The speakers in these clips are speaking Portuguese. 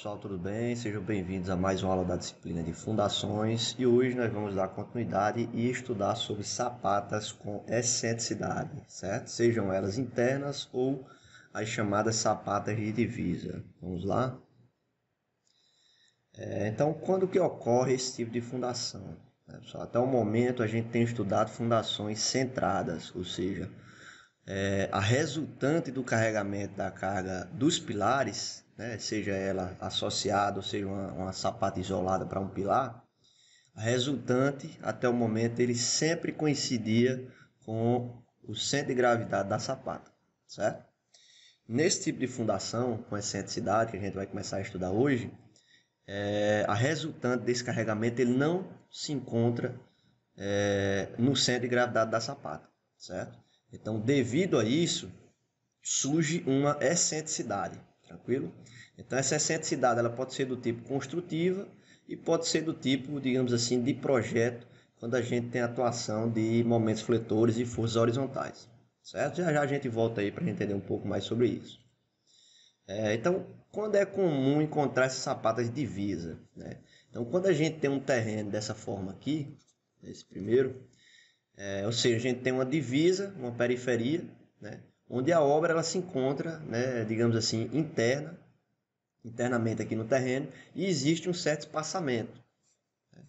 Pessoal, tudo bem? Sejam bem-vindos a mais uma aula da disciplina de Fundações e hoje nós vamos dar continuidade e estudar sobre sapatas com excentricidade, certo? Sejam elas internas ou as chamadas sapatas de divisa. Vamos lá? Então, quando que ocorre esse tipo de fundação? Pessoal, até o momento a gente tem estudado fundações centradas, ou seja, a resultante do carregamento da carga dos pilares, né, seja ela associada ou seja uma sapata isolada para um pilar, a resultante até o momento ele sempre coincidia com o centro de gravidade da sapata, certo? Nesse tipo de fundação com excentricidade que a gente vai começar a estudar hoje, a resultante desse carregamento ele não se encontra no centro de gravidade da sapata, certo? Então, devido a isso, surge uma excentricidade, tranquilo? Então, essa excentricidade ela pode ser do tipo construtiva e pode ser do tipo, digamos assim, de projeto, quando a gente tem atuação de momentos fletores e forças horizontais, certo? Já já a gente volta aí para entender um pouco mais sobre isso. Então, quando é comum encontrar essas sapatas de divisa, né? Então, quando a gente tem um terreno dessa forma aqui, esse primeiro, ou seja, a gente tem uma divisa, uma periferia, né, onde a obra ela se encontra, né, digamos assim, internamente aqui no terreno, e existe um certo espaçamento, né,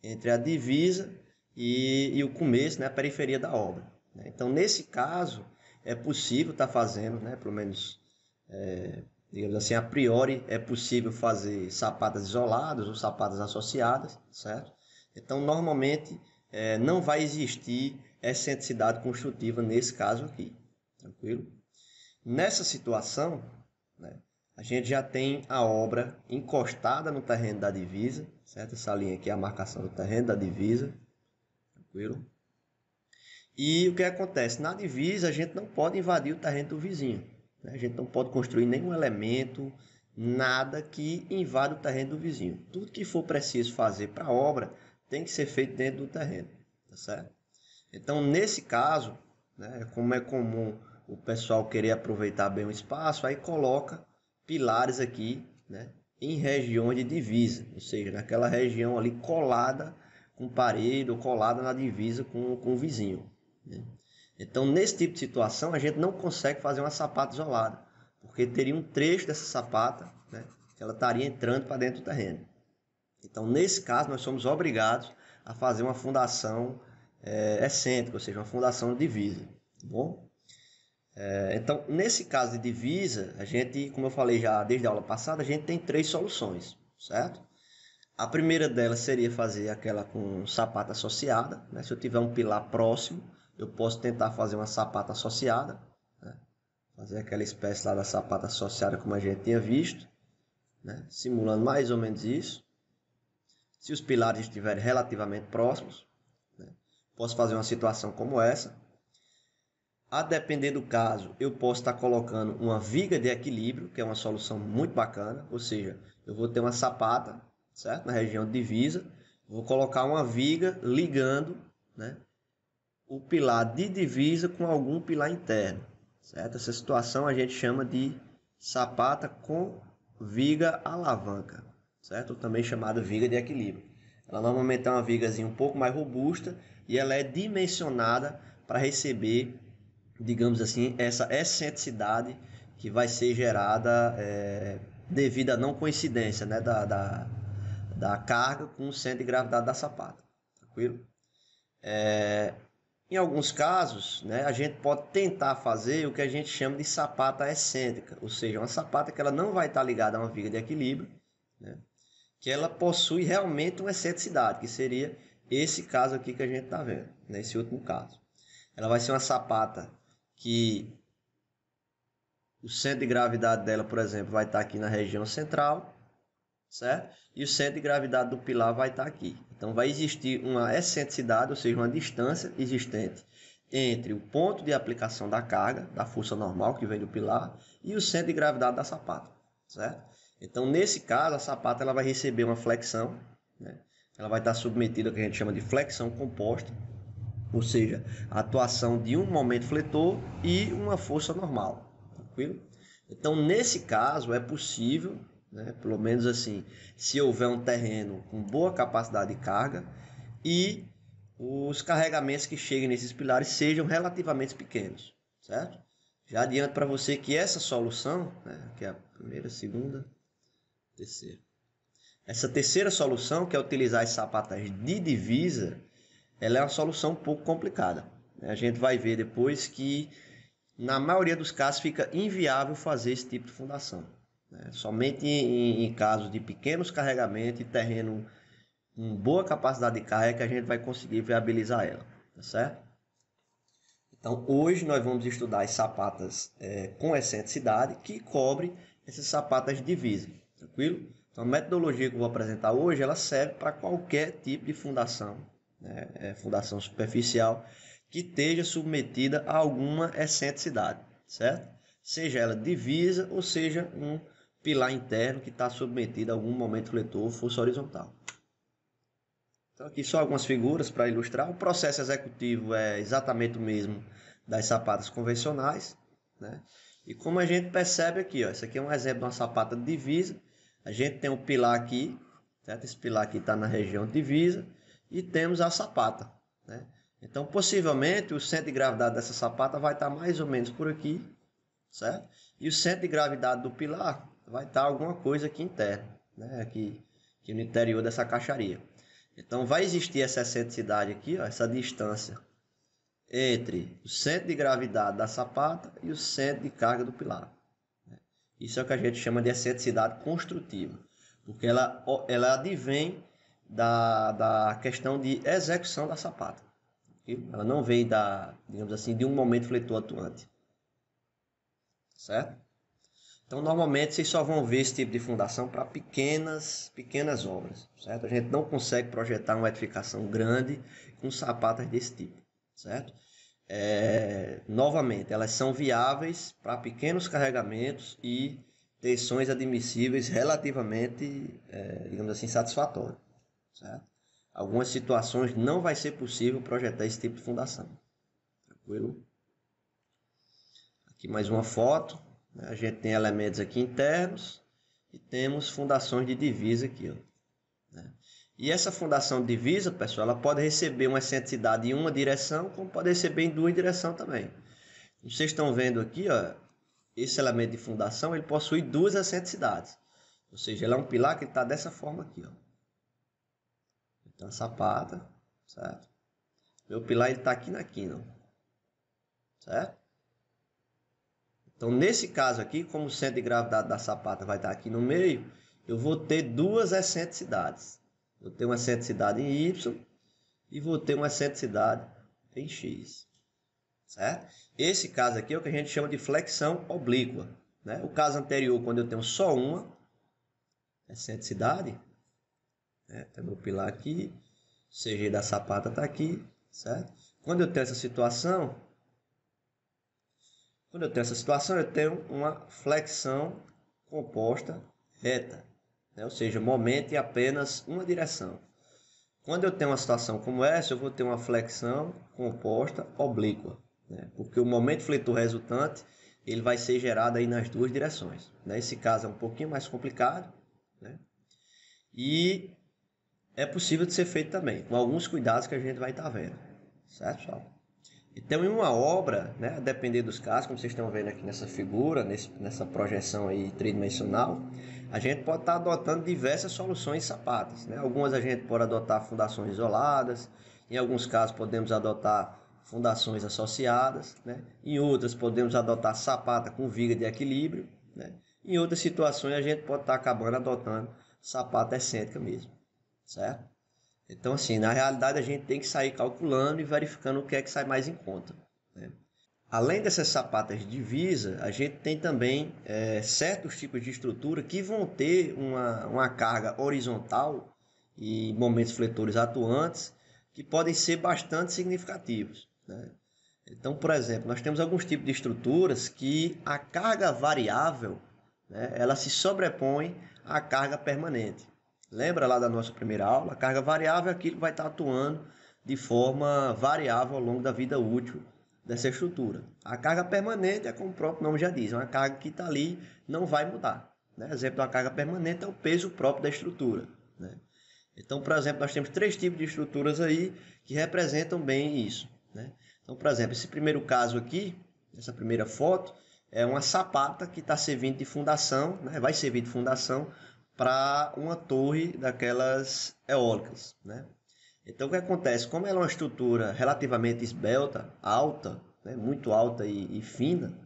entre a divisa e o começo, né, a periferia da obra. Né. Então, nesse caso, é possível estar fazendo, né, pelo menos, digamos assim, a priori, é possível fazer sapatas isoladas ou sapatas associadas, certo? Então, normalmente, não vai existir excentricidade construtiva nesse caso aqui, tranquilo? Nessa situação, né, a gente já tem a obra encostada no terreno da divisa, certo? Essa linha aqui é a marcação do terreno da divisa, tranquilo? E o que acontece? Na divisa a gente não pode invadir o terreno do vizinho, né? A gente não pode construir nenhum elemento, nada que invada o terreno do vizinho. Tudo que for preciso fazer para a obra tem que ser feito dentro do terreno, tá certo? Então, nesse caso, né, como é comum o pessoal querer aproveitar bem o espaço, aí coloca pilares aqui, né, em regiões de divisa, ou seja, naquela região ali colada com parede ou colada na divisa com o vizinho, né? Então, nesse tipo de situação, a gente não consegue fazer uma sapata isolada, porque teria um trecho dessa sapata, né, que ela estaria entrando para dentro do terreno. Então, nesse caso, nós somos obrigados a fazer uma fundação excêntrica, ou seja, uma fundação de divisa. Tá bom? Então, nesse caso de divisa, a gente, como eu falei já desde a aula passada, a gente tem três soluções, certo? A primeira delas seria fazer aquela com sapata associada, né? Se eu tiver um pilar próximo, eu posso tentar fazer uma sapata associada, né? Fazer aquela espécie lá da sapata associada como a gente tinha visto, né? Simulando mais ou menos isso. Se os pilares estiverem relativamente próximos, né, posso fazer uma situação como essa. A depender do caso, eu posso estar colocando uma viga de equilíbrio, que é uma solução muito bacana. Ou seja, eu vou ter uma sapata, certo? Na região de divisa, vou colocar uma viga ligando, né, o pilar de divisa com algum pilar interno, certo? Essa situação a gente chama de sapata com viga alavanca, certo? Também chamada viga de equilíbrio. Ela normalmente é uma vigazinha um pouco mais robusta e ela é dimensionada para receber, digamos assim, essa excentricidade que vai ser gerada devido à não coincidência, né, da carga com o centro de gravidade da sapata, tranquilo? Em alguns casos, né, a gente pode tentar fazer o que a gente chama de sapata excêntrica, ou seja, uma sapata que ela não vai estar ligada a uma viga de equilíbrio, né, que ela possui realmente uma excentricidade, que seria esse caso aqui que a gente está vendo, nesse último caso. Ela vai ser uma sapata que o centro de gravidade dela, por exemplo, vai estar aqui na região central, certo? E o centro de gravidade do pilar vai estar aqui. Então vai existir uma excentricidade, ou seja, uma distância existente entre o ponto de aplicação da carga, da força normal que vem do pilar, e o centro de gravidade da sapata, certo? Então, nesse caso, a sapata ela vai receber uma flexão, né? Ela vai estar submetida ao que a gente chama de flexão composta, ou seja, a atuação de um momento fletor e uma força normal, tranquilo? Então, nesse caso, é possível, né? Pelo menos assim, se houver um terreno com boa capacidade de carga e os carregamentos que cheguem nesses pilares sejam relativamente pequenos, certo? Já adianto para você que essa solução, né, que é a primeira, segunda, terceira. Essa terceira solução, que é utilizar as sapatas de divisa, ela é uma solução um pouco complicada. A gente vai ver depois que, na maioria dos casos, fica inviável fazer esse tipo de fundação. Somente em casos de pequenos carregamentos e terreno com boa capacidade de carga que a gente vai conseguir viabilizar ela, tá certo? Então, hoje nós vamos estudar as sapatas com excentricidade que cobre essas sapatas de divisa, tranquilo? Então, a metodologia que eu vou apresentar hoje, ela serve para qualquer tipo de fundação, né? Fundação superficial, que esteja submetida a alguma excentricidade, certo? Seja ela divisa ou seja um pilar interno que está submetido a algum momento fletor ou força horizontal. Então, aqui só algumas figuras para ilustrar. O processo executivo é exatamente o mesmo das sapatas convencionais, né? E como a gente percebe aqui, ó, esse aqui é um exemplo de uma sapata de divisa. A gente tem um pilar aqui, certo? Esse pilar aqui está na região de divisa e temos a sapata, né? Então, possivelmente, o centro de gravidade dessa sapata vai estar mais ou menos por aqui, certo? E o centro de gravidade do pilar vai estar alguma coisa aqui interna, né? Aqui no interior dessa caixaria. Então, vai existir essa excentricidade aqui, ó, essa distância entre o centro de gravidade da sapata e o centro de carga do pilar. Isso é o que a gente chama de excentricidade construtiva, porque ela advém da questão de execução da sapata. Ela não vem digamos assim, de um momento fletor atuante. Certo? Então, normalmente, vocês só vão ver esse tipo de fundação para pequenas obras, certo? A gente não consegue projetar uma edificação grande com sapatas desse tipo, certo? Novamente, elas são viáveis para pequenos carregamentos e tensões admissíveis relativamente, digamos assim, satisfatórias, certo? Algumas situações não vai ser possível projetar esse tipo de fundação, tranquilo? Aqui mais uma foto. A gente tem elementos aqui internos e temos fundações de divisa aqui, ó. E essa fundação de divisa, pessoal, ela pode receber uma excentricidade em uma direção, como pode receber em duas direções também. Vocês estão vendo aqui, ó, esse elemento de fundação, ele possui duas excentricidades. Ou seja, ele é um pilar que está dessa forma aqui, ó. Então, a sapata, certo? Meu pilar está aqui na quina, certo? Então, nesse caso aqui, como o centro de gravidade da sapata vai estar aqui no meio, eu vou ter duas excentricidades. Eu tenho uma excentricidade em Y e vou ter uma excentricidade em X. Certo? Esse caso aqui é o que a gente chama de flexão oblíqua, né? O caso anterior, quando eu tenho só uma excentricidade, né? Tem meu pilar aqui, o CG da sapata está aqui, certo? Quando eu tenho essa situação, eu tenho uma flexão composta reta, né? Ou seja, momento em apenas uma direção. Quando eu tenho uma situação como essa, eu vou ter uma flexão composta oblíqua, né? Porque o momento fletor resultante ele vai ser gerado aí nas duas direções. Nesse caso é um pouquinho mais complicado, né? E é possível de ser feito também, com alguns cuidados que a gente vai estar vendo, certo, pessoal? Então, em uma obra, né, a depender dos casos, como vocês estão vendo aqui nessa figura, nessa projeção aí tridimensional, a gente pode estar adotando diversas soluções sapatas, né? Algumas a gente pode adotar fundações isoladas, em alguns casos podemos adotar fundações associadas, né? Em outras podemos adotar sapata com viga de equilíbrio, né? Em outras situações a gente pode estar acabando adotando sapata excêntrica mesmo, certo? Então, assim, na realidade a gente tem que sair calculando e verificando o que é que sai mais em conta, né? Além dessas sapatas de divisa, a gente tem também certos tipos de estrutura que vão ter uma carga horizontal e momentos fletores atuantes que podem ser bastante significativos, né? Então, por exemplo, nós temos alguns tipos de estruturas que a carga variável, né, ela se sobrepõe à carga permanente. Lembra lá da nossa primeira aula? A carga variável é aquilo que vai estar atuando de forma variável ao longo da vida útil dessa estrutura. A carga permanente é como o próprio nome já diz, é uma carga que está ali, não vai mudar, né? Exemplo de uma carga permanente é o peso próprio da estrutura, né? Então, por exemplo, nós temos 3 tipos de estruturas aí que representam bem isso, né? Então, por exemplo, esse primeiro caso aqui, essa primeira foto, é uma sapata que está servindo de fundação, né? Vai servir de fundação para uma torre daquelas eólicas, né? Então, o que acontece? Como ela é uma estrutura relativamente esbelta, alta, né? Muito alta e fina,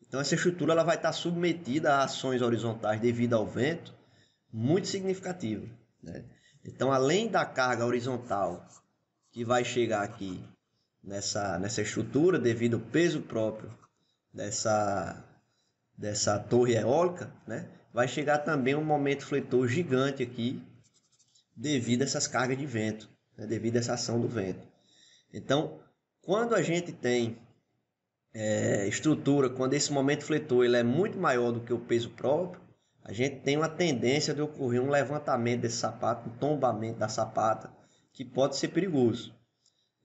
então essa estrutura ela vai estar submetida a ações horizontais devido ao vento muito significativas, né? Então, além da carga horizontal que vai chegar aqui nessa estrutura devido ao peso próprio dessa torre eólica, né? Vai chegar também um momento fletor gigante aqui devido a essas cargas de vento, né? Devido a essa ação do vento. Então, quando a gente tem estrutura, quando esse momento fletor ele é muito maior do que o peso próprio, a gente tem uma tendência de ocorrer um levantamento desse sapato, um tombamento da sapata, que pode ser perigoso.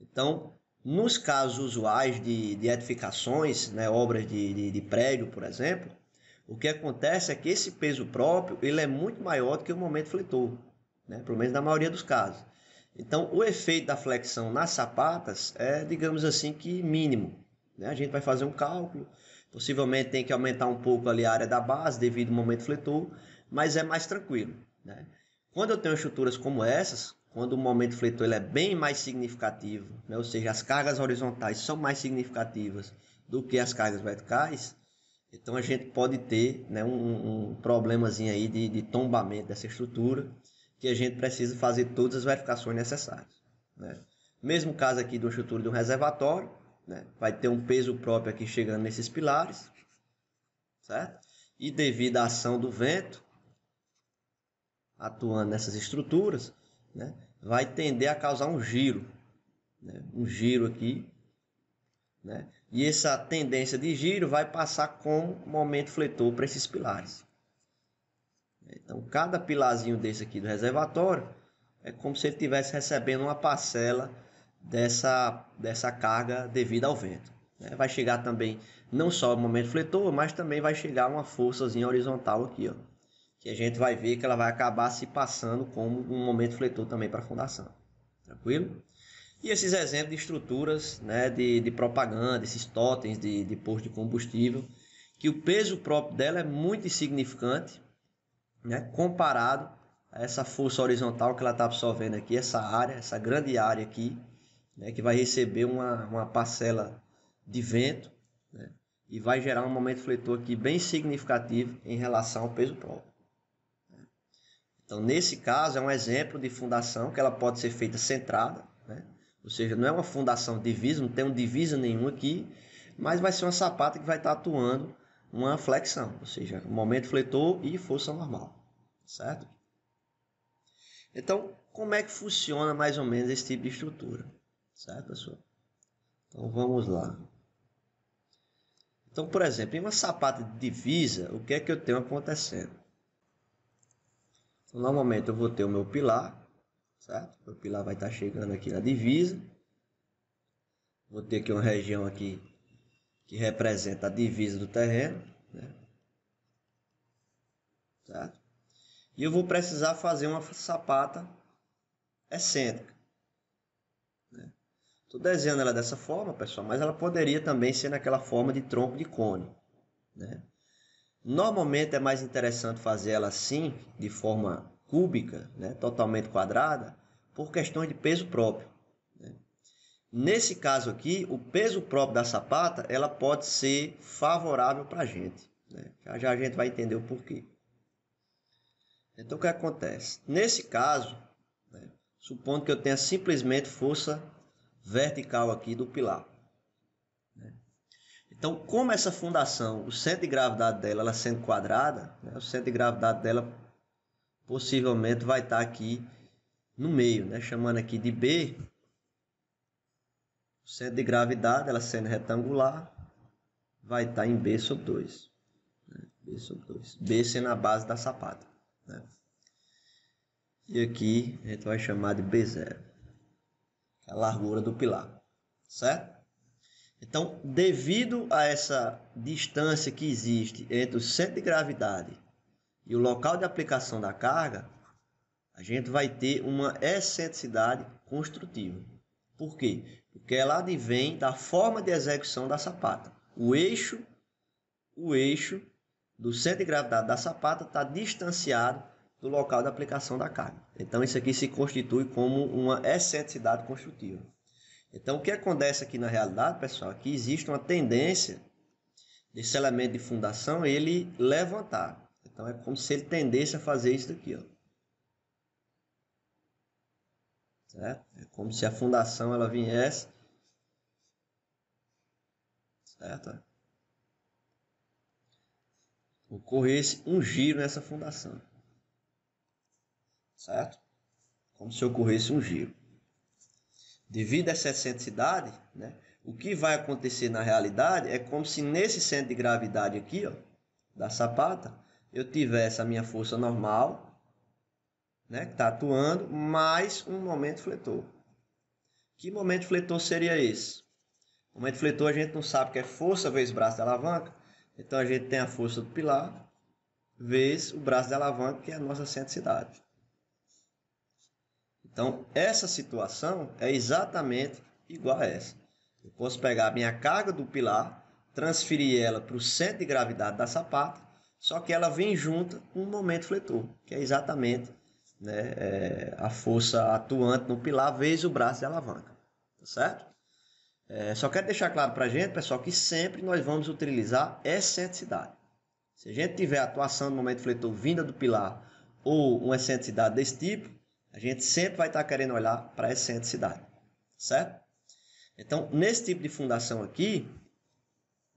Então, nos casos usuais de edificações, né, obras de prédio, por exemplo, o que acontece é que esse peso próprio ele é muito maior do que o momento fletor, né, pelo menos na maioria dos casos. Então, o efeito da flexão nas sapatas é, digamos assim, que mínimo, né? A gente vai fazer um cálculo, possivelmente tem que aumentar um pouco ali a área da base devido ao momento fletor, mas é mais tranquilo, né? Quando eu tenho estruturas como essas, quando o momento fletor ele é bem mais significativo, né? Ou seja, as cargas horizontais são mais significativas do que as cargas verticais, então a gente pode ter, né, um problemazinho aí de tombamento dessa estrutura, que a gente precisa fazer todas as verificações necessárias, né? Mesmo caso aqui de uma estrutura de um reservatório, né? Vai ter um peso próprio aqui chegando nesses pilares, certo? E devido à ação do vento atuando nessas estruturas, né, vai tender a causar um giro, né? Um giro aqui, né? E essa tendência de giro vai passar como momento fletor para esses pilares. Então, cada pilarzinho desse aqui do reservatório é como se ele estivesse recebendo uma parcela dessa carga devido ao vento, né? Vai chegar também não só o momento fletor, mas também vai chegar uma forçazinha horizontal aqui, ó, que a gente vai ver que ela vai acabar se passando como um momento fletor também para a fundação. Tranquilo? E esses exemplos de estruturas, né, de propaganda, esses totens de posto de combustível, que o peso próprio dela é muito insignificante, né, comparado a essa força horizontal que ela está absorvendo aqui, essa área, essa grande área aqui, né, que vai receber uma parcela de vento, né, e vai gerar um momento fletor aqui bem significativo em relação ao peso próprio. Então, nesse caso, é um exemplo de fundação que ela pode ser feita centrada, né? Ou seja, não é uma fundação divisa, não tem um divisa nenhum aqui, mas vai ser uma sapata que vai estar atuando uma flexão, ou seja, momento fletor e força normal, certo? Então, como é que funciona mais ou menos esse tipo de estrutura, certo, pessoal? Então, vamos lá. Então, por exemplo, em uma sapata de divisa, o que é que eu tenho acontecendo? Então, normalmente eu vou ter o meu pilar, certo? O pilar vai estar chegando aqui na divisa. Vou ter aqui uma região aqui que representa a divisa do terreno, né? Certo? E eu vou precisar fazer uma sapata excêntrica, né? Estou desenhando ela dessa forma, pessoal, mas ela poderia também ser naquela forma de tronco de cone, né? Normalmente é mais interessante fazer ela assim, de forma cúbica, né? Totalmente quadrada, por questões de peso próprio, né? Nesse caso aqui, o peso próprio da sapata, ela pode ser favorável para a gente, né? Já já a gente vai entender o porquê. Então, o que acontece? Nesse caso, né, supondo que eu tenha simplesmente força vertical aqui do pilar, né? Então, como essa fundação, o centro de gravidade dela, ela sendo quadrada, né, o centro de gravidade dela possivelmente vai estar aqui no meio, né, chamando aqui de B. O centro de gravidade, ela sendo retangular, vai estar em B sobre 2. Né, B sobre 2. B sendo a base da sapata, né? E aqui a gente vai chamar de B0, que é a largura do pilar, certo? Então, devido a essa distância que existe entre o centro de gravidade e o local de aplicação da carga, a gente vai ter uma excentricidade construtiva. Por quê? Porque ela advém da forma de execução da sapata. O eixo do centro de gravidade da sapata está distanciado do local de aplicação da carga. Então isso aqui se constitui como uma excentricidade construtiva. Então o que acontece aqui na realidade, pessoal, é que existe uma tendência desse elemento de fundação ele levantar. Então é como se ele tendesse a fazer isso daqui, ó. Certo? É como se a fundação ela viesse, certo? Ocorresse um giro nessa fundação, certo? Como se ocorresse um giro. Devido a essa excentricidade, né, o que vai acontecer na realidade é como se nesse centro de gravidade aqui, ó, da sapata, eu tivesse a minha força normal, né, que está atuando, mais um momento fletor. Que momento fletor seria esse? O momento fletor a gente não sabe que é força vezes braço de alavanca, então a gente tem a força do pilar vezes o braço de alavanca, que é a nossa excentricidade. Então essa situação é exatamente igual a essa. Eu posso pegar a minha carga do pilar, transferir ela para o centro de gravidade da sapata, só que ela vem junto com um momento fletor, que é exatamente, né, a força atuante no pilar vezes o braço de alavanca, tá certo? Só quero deixar claro para a gente, pessoal, que sempre nós vamos utilizar excentricidade. Se a gente tiver atuação no momento fletor vinda do pilar ou uma excentricidade desse tipo, a gente sempre vai estar querendo olhar para a excentricidade, certo? Então, nesse tipo de fundação aqui,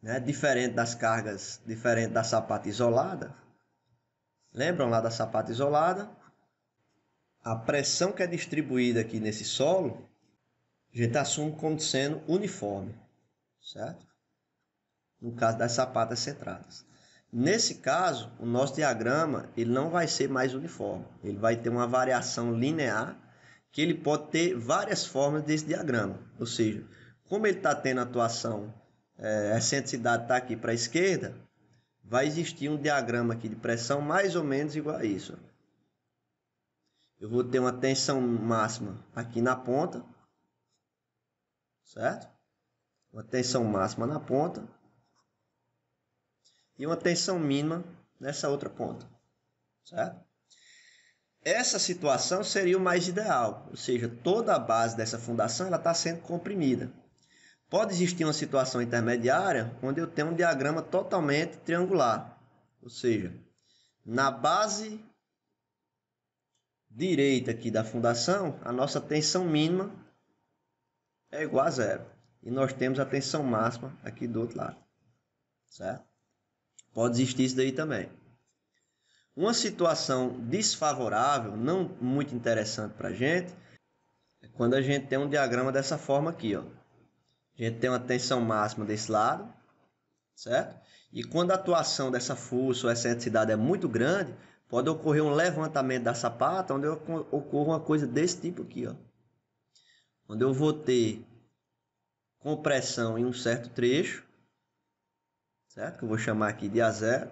né, diferente das cargas, diferente da sapata isolada, lembram lá da sapata isolada? A pressão que é distribuída aqui nesse solo, a gente assume como sendo uniforme, certo? No caso das sapatas centradas. Nesse caso, o nosso diagrama ele não vai ser mais uniforme. Ele vai ter uma variação linear, que ele pode ter várias formas desse diagrama. Ou seja, como ele está tendo atuação, a excentricidade está aqui para a esquerda, vai existir um diagrama aqui de pressão mais ou menos igual a isso. Eu vou ter uma tensão máxima aqui na ponta, certo? Uma tensão máxima na ponta e uma tensão mínima nessa outra ponta, certo? Essa situação seria o mais ideal, ou seja, toda a base dessa fundação ela está sendo comprimida. Pode existir uma situação intermediária onde eu tenho um diagrama totalmente triangular, ou seja, na base direita aqui da fundação, a nossa tensão mínima é igual a zero. E nós temos a tensão máxima aqui do outro lado, certo? Pode existir isso daí também. Uma situação desfavorável, não muito interessante para a gente, é quando a gente tem um diagrama dessa forma aqui, ó. A gente tem uma tensão máxima desse lado, certo? E quando a atuação dessa força ou essa excentricidade é muito grande, pode ocorrer um levantamento da sapata, onde ocorre uma coisa desse tipo aqui, ó. Onde eu vou ter compressão em um certo trecho, certo? Que eu vou chamar aqui de A0,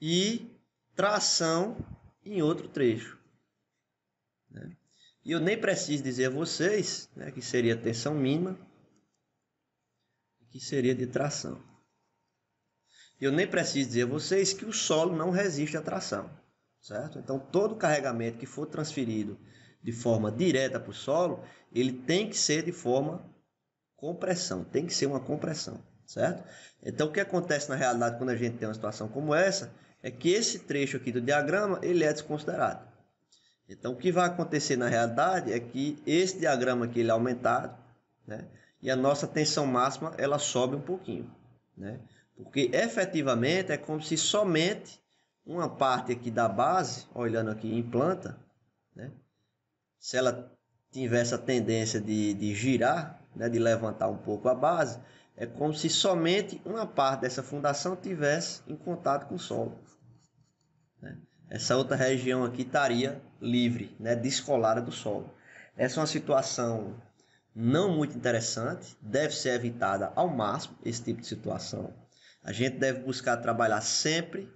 e tração em outro trecho, né? E eu nem preciso dizer a vocês, né, que seria tensão mínima, que seria de tração. Eu nem preciso dizer a vocês que o solo não resiste à tração, certo? Então, todo carregamento que for transferido de forma direta para o solo, ele tem que ser de forma compressão, tem que ser uma compressão, certo? Então, o que acontece na realidade quando a gente tem uma situação como essa, é que esse trecho aqui do diagrama, ele é desconsiderado. Então, o que vai acontecer na realidade é que esse diagrama aqui ele é aumentado, né? E a nossa tensão máxima ela sobe um pouquinho, né? Porque efetivamente é como se somente uma parte aqui da base, olhando aqui em planta, né? Se ela tivesse a tendência de girar, né? De levantar um pouco a base, é como se somente uma parte dessa fundação tivesse em contato com o solo, né? Essa outra região aqui estaria livre, né? Descolada do solo. Essa é uma situação não muito interessante, deve ser evitada ao máximo esse tipo de situação. A gente deve buscar trabalhar sempre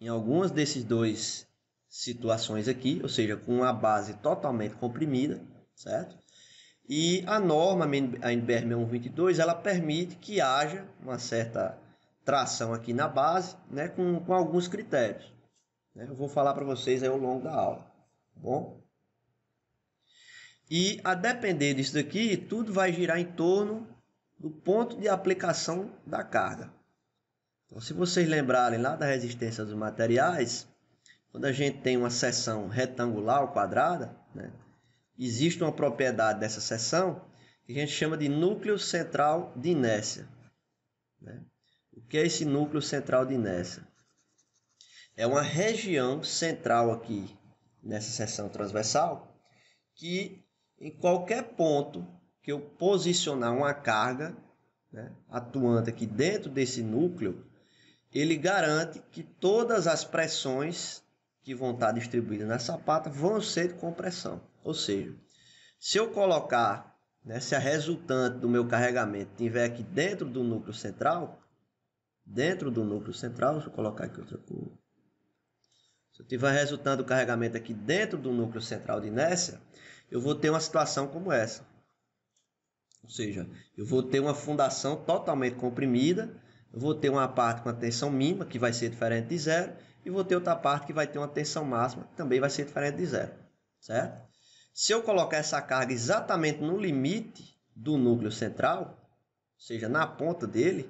em algumas desses dois situações aqui, ou seja, com a base totalmente comprimida, certo? E a norma, a NBR 6122, ela permite que haja uma certa tração aqui na base, né, com alguns critérios. Né? Eu vou falar para vocês aí ao longo da aula, tá bom? E a depender disso daqui, tudo vai girar em torno do ponto de aplicação da carga. Então, se vocês lembrarem lá da resistência dos materiais, quando a gente tem uma seção retangular ou quadrada, né, existe uma propriedade dessa seção que a gente chama de núcleo central de inércia. Né? O que é esse núcleo central de inércia? É uma região central aqui nessa seção transversal que em qualquer ponto que eu posicionar uma carga, né, atuante aqui dentro desse núcleo, ele garante que todas as pressões que vão estar distribuídas na sapata vão ser de compressão. Ou seja, se eu colocar, né, se a resultante do meu carregamento estiver aqui dentro do núcleo central, deixa eu colocar aqui outra cor. Se eu tiver resultante do carregamento aqui dentro do núcleo central de inércia, eu vou ter uma situação como essa. Ou seja, eu vou ter uma fundação totalmente comprimida, eu vou ter uma parte com a tensão mínima, que vai ser diferente de zero, e vou ter outra parte que vai ter uma tensão máxima, que também vai ser diferente de zero. Certo? Se eu colocar essa carga exatamente no limite do núcleo central, ou seja, na ponta dele,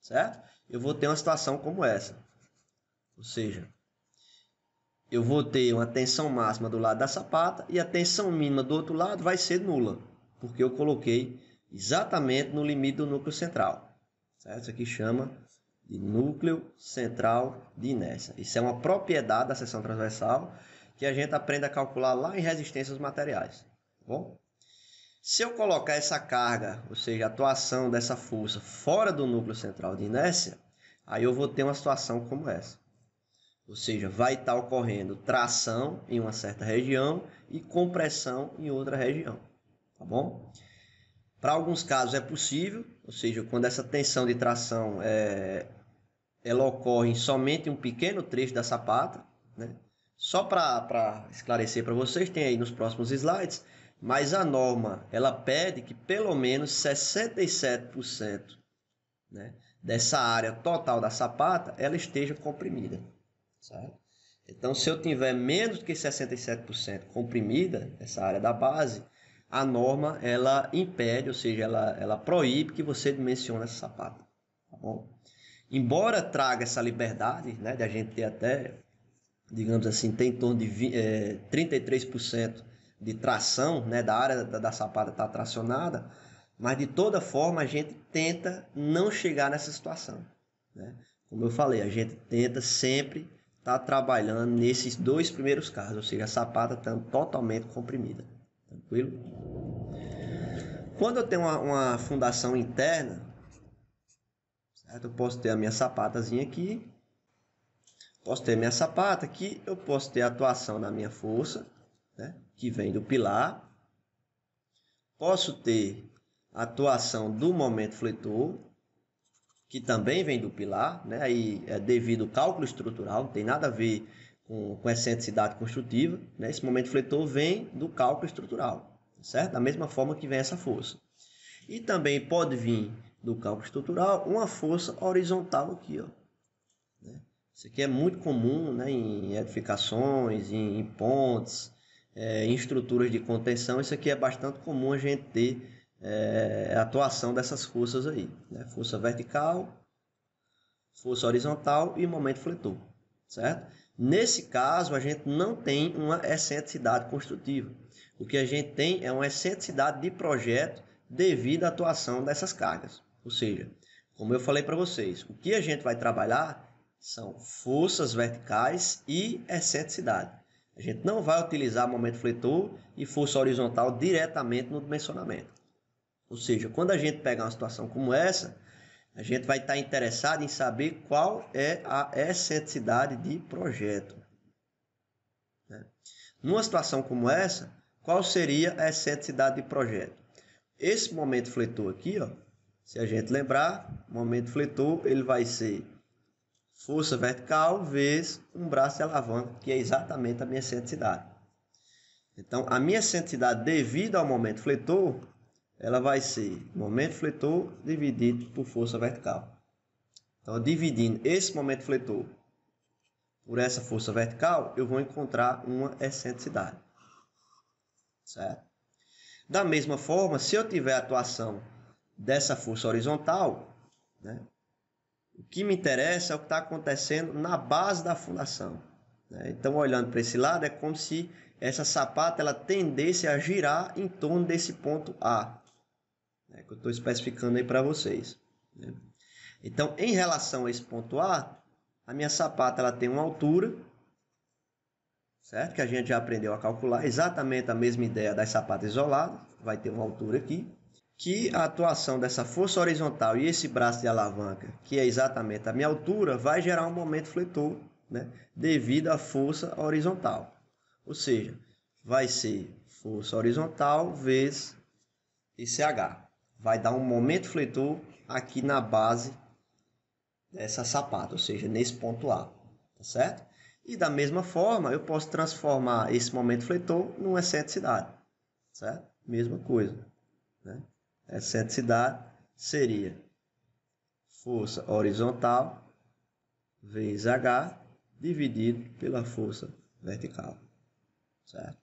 certo? Eu vou ter uma situação como essa. Ou seja, eu vou ter uma tensão máxima do lado da sapata e a tensão mínima do outro lado vai ser nula, porque eu coloquei exatamente no limite do núcleo central. Certo? Isso aqui chama de núcleo central de inércia. Isso é uma propriedade da seção transversal que a gente aprende a calcular lá em resistência aos materiais. Tá bom? Se eu colocar essa carga, ou seja, a atuação dessa força fora do núcleo central de inércia, aí eu vou ter uma situação como essa. Ou seja, vai estar ocorrendo tração em uma certa região e compressão em outra região. Tá bom? Para alguns casos é possível, ou seja, quando essa tensão de tração ela ocorre somente em um pequeno trecho da sapata, né? Só para esclarecer para vocês, tem aí nos próximos slides, mas a norma ela pede que pelo menos 67%, né, dessa área total da sapata ela esteja comprimida. Certo? Então, se eu tiver menos que 67% comprimida, essa área da base, a norma ela impede, ou seja, ela proíbe que você dimensione essa sapata. Tá bom? Embora traga essa liberdade, né, de a gente ter até, digamos assim, tem em torno de 33% de tração, né, da área da sapata estar tracionada, mas de toda forma a gente tenta não chegar nessa situação. Né? Como eu falei, a gente tenta sempre estar trabalhando nesses dois primeiros casos, ou seja, a sapata estando totalmente comprimida. Tranquilo? Quando eu tenho uma fundação interna, certo? Eu posso ter a minha sapatazinha aqui, posso ter a minha sapata aqui, eu posso ter a atuação da minha força, né, que vem do pilar, posso ter a atuação do momento fletor, que também vem do pilar, né, aí é devido ao cálculo estrutural, não tem nada a ver com excentricidade construtiva, né, esse momento fletor vem do cálculo estrutural, certo? Da mesma forma que vem essa força. E também pode vir do cálculo estrutural uma força horizontal aqui, ó. Né? Isso aqui é muito comum, né, em edificações, em pontes, em estruturas de contenção. Isso aqui é bastante comum a gente ter a atuação dessas forças aí, né? Força vertical, força horizontal e momento fletor, certo? Nesse caso, a gente não tem uma excentricidade construtiva. O que a gente tem é uma excentricidade de projeto devido à atuação dessas cargas. Ou seja, como eu falei para vocês, o que a gente vai trabalhar são forças verticais e excentricidade. A gente não vai utilizar momento fletor e força horizontal diretamente no dimensionamento. Ou seja, quando a gente pegar uma situação como essa, a gente vai estar interessado em saber qual é a excentricidade de projeto. Né? Numa situação como essa, qual seria a excentricidade de projeto? Esse momento fletor aqui, ó, se a gente lembrar, o momento fletor ele vai ser força vertical vezes um braço de alavanca, que é exatamente a minha excentricidade. Então, a minha excentricidade devido ao momento fletor, ela vai ser momento fletor dividido por força vertical. Então, dividindo esse momento fletor por essa força vertical, eu vou encontrar uma excentricidade. Certo? Da mesma forma, se eu tiver a atuação dessa força horizontal, né, o que me interessa é o que está acontecendo na base da fundação. Né? Então, olhando para esse lado, é como se essa sapata ela tendesse a girar em torno desse ponto A, né, que eu estou especificando aí para vocês. Né? Então, em relação a esse ponto A, a minha sapata ela tem uma altura, certo? Que a gente já aprendeu a calcular, exatamente a mesma ideia das sapatas isoladas, vai ter uma altura aqui, que a atuação dessa força horizontal e esse braço de alavanca, que é exatamente a minha altura, vai gerar um momento fletor, né? Devido à força horizontal. Ou seja, vai ser força horizontal vezes esse H. Vai dar um momento fletor aqui na base dessa sapata, ou seja, nesse ponto A, tá certo? E da mesma forma, eu posso transformar esse momento fletor numa excentricidade, certo? Mesma coisa, né? Excentricidade seria força horizontal vezes H dividido pela força vertical, certo?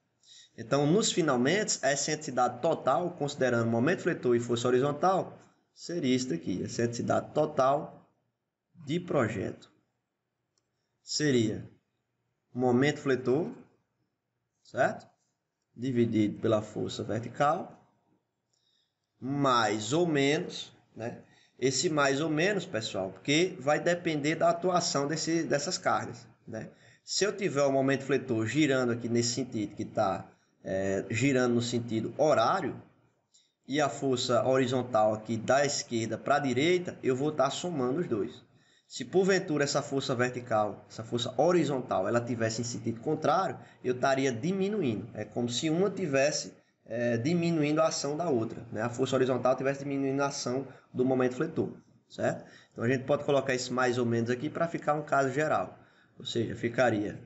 Então, nos finalmente, a excentricidade total, considerando momento fletor e força horizontal, seria isso daqui, a excentricidade total de projeto seria momento fletor, certo? Dividido pela força vertical, mais ou menos, né? Esse mais ou menos, pessoal, porque vai depender da atuação dessas cargas, né? Se eu tiver o momento fletor girando aqui nesse sentido, que está girando no sentido horário, e a força horizontal aqui da esquerda para a direita, eu vou estar somando os dois. Se porventura essa força vertical, essa força horizontal, ela tivesse em sentido contrário, eu estaria diminuindo. É como se uma tivesse diminuindo a ação da outra, né? A força horizontal estivesse diminuindo a ação do momento fletor, certo? Então a gente pode colocar isso mais ou menos aqui para ficar um caso geral. Ou seja, ficaria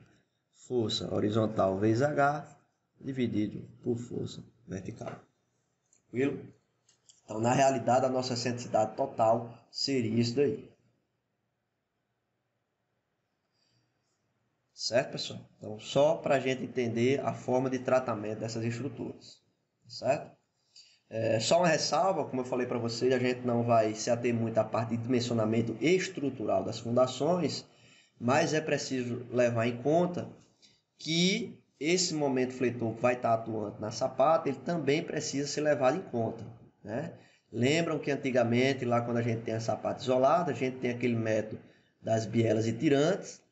força horizontal vezes H dividido por força vertical. Tranquilo? Então, na realidade, a nossa excentricidade total seria isso daí. Certo, pessoal? Então, só para a gente entender a forma de tratamento dessas estruturas. Certo? Só uma ressalva, como eu falei para vocês, a gente não vai se ater muito à parte de dimensionamento estrutural das fundações, mas é preciso levar em conta que esse momento fletor que vai estar atuando na sapata, ele também precisa ser levado em conta, né? Lembram que antigamente, lá quando a gente tem a sapata isolada, a gente tem aquele método das bielas e tirantes,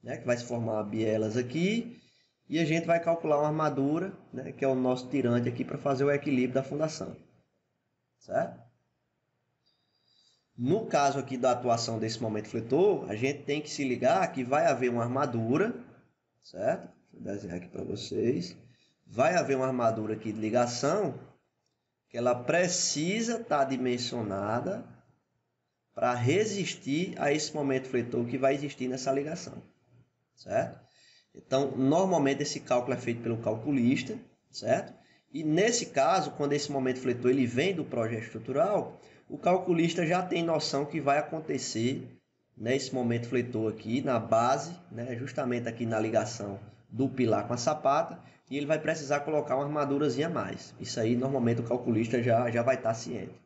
né, que vai se formar bielas aqui, e a gente vai calcular uma armadura, né, que é o nosso tirante aqui, para fazer o equilíbrio da fundação. Certo? No caso aqui da atuação desse momento fletor, a gente tem que se ligar que vai haver uma armadura, certo? Vou desenhar aqui para vocês. Vai haver uma armadura aqui de ligação, que ela precisa estar dimensionada para resistir a esse momento fletor que vai existir nessa ligação. Certo? Então, normalmente esse cálculo é feito pelo calculista, certo? E nesse caso, quando esse momento fletor ele vem do projeto estrutural, o calculista já tem noção que vai acontecer nesse momento fletor aqui na base, né, justamente aqui na ligação do pilar com a sapata, e ele vai precisar colocar uma armadurazinha a mais. Isso aí, normalmente, o calculista já vai estar ciente.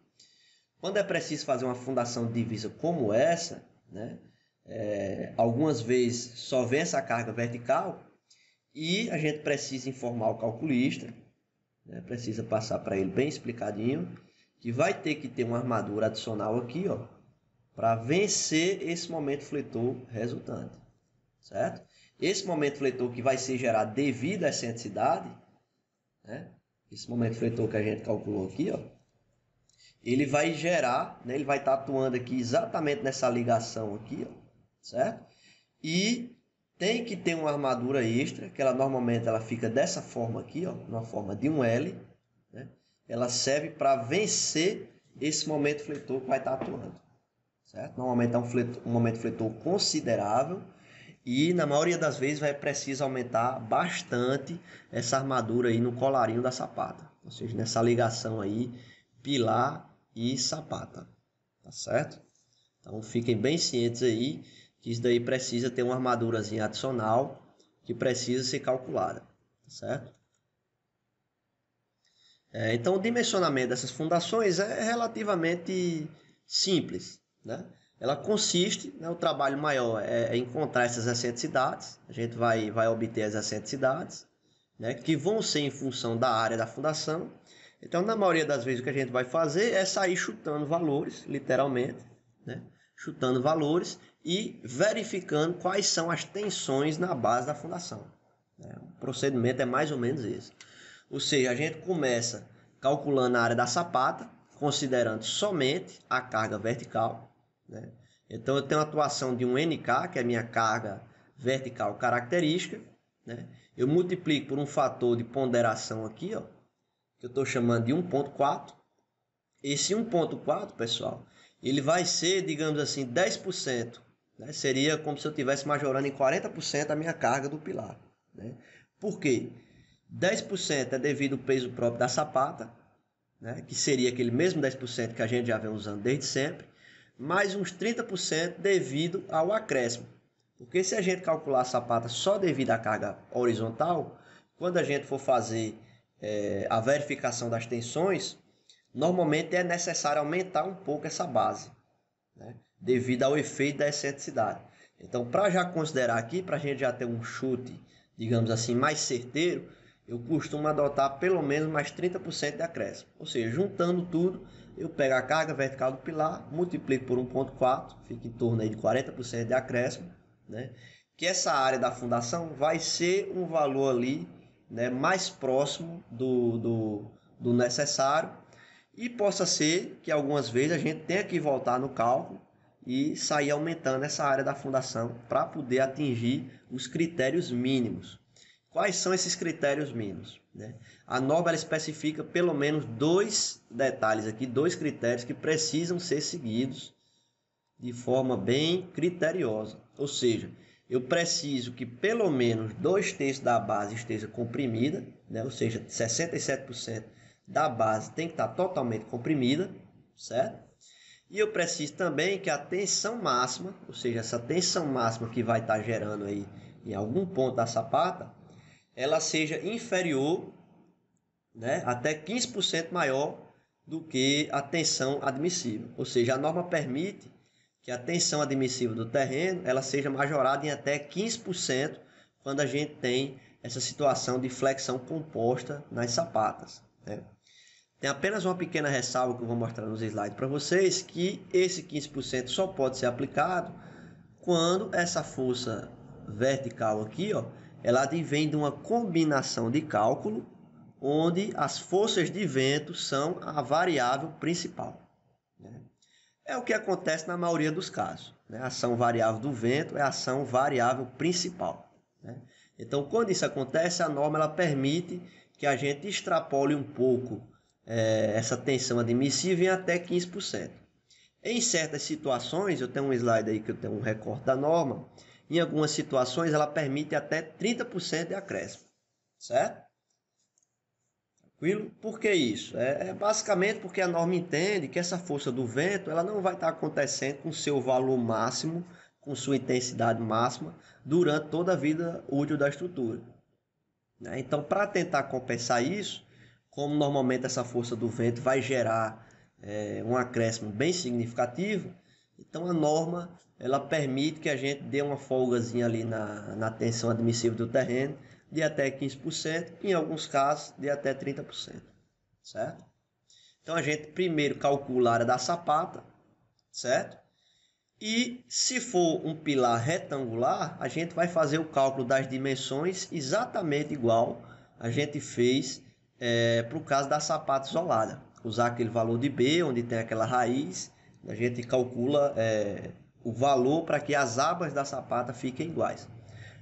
Quando é preciso fazer uma fundação de divisa como essa, né, algumas vezes só vem essa carga vertical e a gente precisa informar o calculista, né, precisa passar para ele bem explicadinho, que vai ter que ter uma armadura adicional aqui, ó, para vencer esse momento fletor resultante, certo? Esse momento fletor que vai ser gerado devido à excentricidade, né, esse momento fletor que a gente calculou aqui, ó, ele vai gerar, né, ele vai estar atuando aqui exatamente nessa ligação aqui, ó, certo? E tem que ter uma armadura extra, que ela normalmente ela fica dessa forma aqui, ó, na forma de um L, né? Ela serve para vencer esse momento fletor que vai estar atuando, certo? Normalmente é um momento fletor considerável e na maioria das vezes vai precisar aumentar bastante essa armadura aí no colarinho da sapata, ou seja, nessa ligação aí pilar e sapata, tá certo? Então fiquem bem cientes aí que isso daí precisa ter uma armadurazinha adicional que precisa ser calculada, tá certo? Então o dimensionamento dessas fundações é relativamente simples, né? Ela consiste, né, o trabalho maior é encontrar essas excentricidades, a gente vai obter as excentricidades, né, que vão ser em função da área da fundação. Então, na maioria das vezes, o que a gente vai fazer é sair chutando valores, literalmente, né, chutando valores e verificando quais são as tensões na base da fundação. O procedimento é mais ou menos esse. Ou seja, a gente começa calculando a área da sapata, considerando somente a carga vertical, né? Então eu tenho a atuação de um NK, que é a minha carga vertical característica, né? Eu multiplico por um fator de ponderação aqui, ó, que eu estou chamando de 1.4. Esse 1.4, pessoal, ele vai ser, digamos assim, 10%. Né? Seria como se eu estivesse majorando em 40% a minha carga do pilar. Né? Por quê? 10% é devido ao peso próprio da sapata, né? Que seria aquele mesmo 10% que a gente já vem usando desde sempre, mais uns 30% devido ao acréscimo. Porque se a gente calcular a sapata só devido à carga horizontal, quando a gente for fazer a verificação das tensões, normalmente é necessário aumentar um pouco essa base, né? Devido ao efeito da excentricidade. Então, para já considerar aqui, para a gente já ter um chute, digamos assim, mais certeiro, eu costumo adotar pelo menos mais 30% de acréscimo. Ou seja, juntando tudo, eu pego a carga vertical do pilar, multiplico por 1.4, fica em torno aí de 40% de acréscimo, né? Que essa área da fundação vai ser um valor ali, né, mais próximo do necessário, e possa ser que algumas vezes a gente tenha que voltar no cálculo e sair aumentando essa área da fundação para poder atingir os critérios mínimos. Quais são esses critérios mínimos? Né? A norma ela especifica pelo menos dois detalhes aqui, dois critérios que precisam ser seguidos de forma bem criteriosa. Ou seja, eu preciso que pelo menos 2/3 da base esteja comprimida, né? Ou seja, 67% da base tem que estar totalmente comprimida, certo? E eu preciso também que a tensão máxima, ou seja, essa tensão máxima que vai estar gerando aí em algum ponto da sapata, ela seja inferior, né, até 15% maior do que a tensão admissível. Ou seja, a norma permite que a tensão admissível do terreno ela seja majorada em até 15% quando a gente tem essa situação de flexão composta nas sapatas, né? Tem apenas uma pequena ressalva que eu vou mostrar nos slides para vocês, que esse 15% só pode ser aplicado quando essa força vertical aqui, ó, ela advém de uma combinação de cálculo onde as forças de vento são a variável principal, né? É o que acontece na maioria dos casos, né? A ação variável do vento é a ação variável principal, né? Então, quando isso acontece, a norma ela permite que a gente extrapole um pouco essa tensão admissível em até 15%. Em certas situações, eu tenho um slide aí que eu tenho um recorte da norma, em algumas situações ela permite até 30% de acréscimo, certo? Tranquilo? Por que isso? Basicamente porque a norma entende que essa força do vento ela não vai estar acontecendo com seu valor máximo, com sua intensidade máxima, durante toda a vida útil da estrutura, né? Então, para tentar compensar isso, como normalmente essa força do vento vai gerar um acréscimo bem significativo, então a norma ela permite que a gente dê uma folgazinha ali na tensão admissível do terreno de até 15%, em alguns casos de até 30%, certo? Então a gente primeiro calcula a área da sapata, certo? E se for um pilar retangular, a gente vai fazer o cálculo das dimensões exatamente igual a gente fez para o caso da sapata isolada. Usar aquele valor de B, onde tem aquela raiz, a gente calcula o valor para que as abas da sapata fiquem iguais.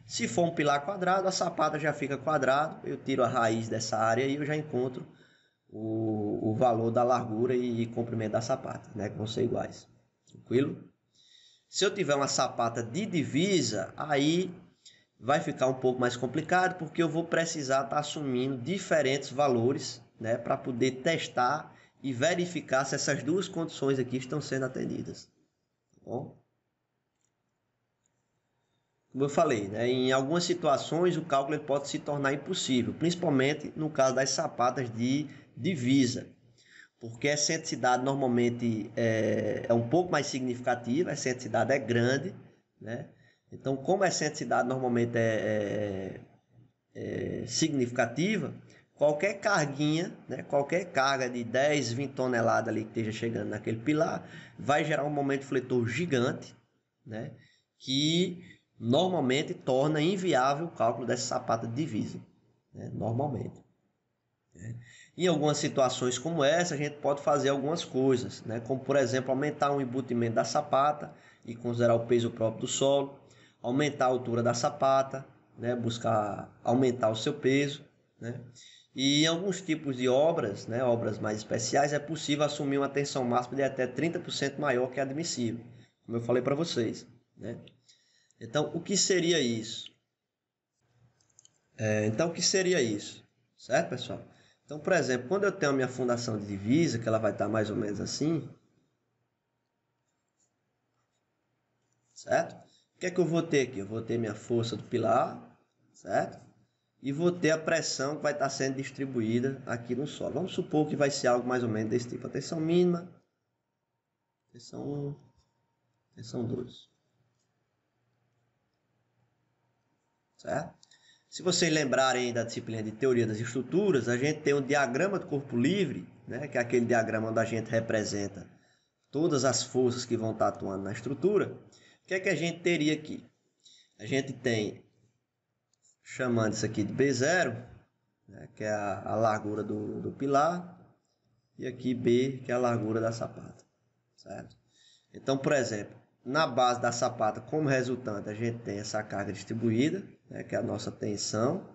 Se for um pilar quadrado, a sapata já fica quadrado, eu tiro a raiz dessa área e eu já encontro o valor da largura e comprimento da sapata, né, que vão ser iguais. Tranquilo? Se eu tiver uma sapata de divisa, aí vai ficar um pouco mais complicado, porque eu vou precisar estar assumindo diferentes valores, né, para poder testar e verificar se essas duas condições aqui estão sendo atendidas. Tá bom? Como eu falei, né, em algumas situações o cálculo pode se tornar impossível, principalmente no caso das sapatas de divisa, porque a excentricidade normalmente é um pouco mais significativa, a excentricidade é grande, né? Então, como a excentricidade normalmente é significativa, qualquer carguinha, né, qualquer carga de 10, 20 toneladas ali que esteja chegando naquele pilar, vai gerar um momento fletor gigante, né, que normalmente torna inviável o cálculo dessa sapata de divisa, né, normalmente. Em algumas situações como essa, a gente pode fazer algumas coisas, né? Como, por exemplo, aumentar o embutimento da sapata e considerar o peso próprio do solo, aumentar a altura da sapata, né? Buscar aumentar o seu peso, né? E em alguns tipos de obras, né? Obras mais especiais, é possível assumir uma tensão máxima de até 30% maior que a admissível, como eu falei para vocês, né? Então, o que seria isso? O que seria isso? Certo, pessoal? Então, por exemplo, quando eu tenho a minha fundação de divisa, que ela vai estar mais ou menos assim, certo? O que é que eu vou ter aqui? Eu vou ter minha força do pilar, certo? E vou ter a pressão que vai estar sendo distribuída aqui no solo. Vamos supor que vai ser algo mais ou menos desse tipo. A tensão mínima, tensão 1, tensão 2. Certo? Se vocês lembrarem da disciplina de teoria das estruturas, a gente tem um diagrama do corpo livre, né, que é aquele diagrama onde a gente representa todas as forças que vão estar atuando na estrutura. O que é que a gente teria aqui? A gente tem, chamando isso aqui de B0, né, que é a largura do pilar, e aqui B, que é a largura da sapata. Certo? Então, por exemplo, na base da sapata, como resultante, a gente tem essa carga distribuída, né, que é a nossa tensão.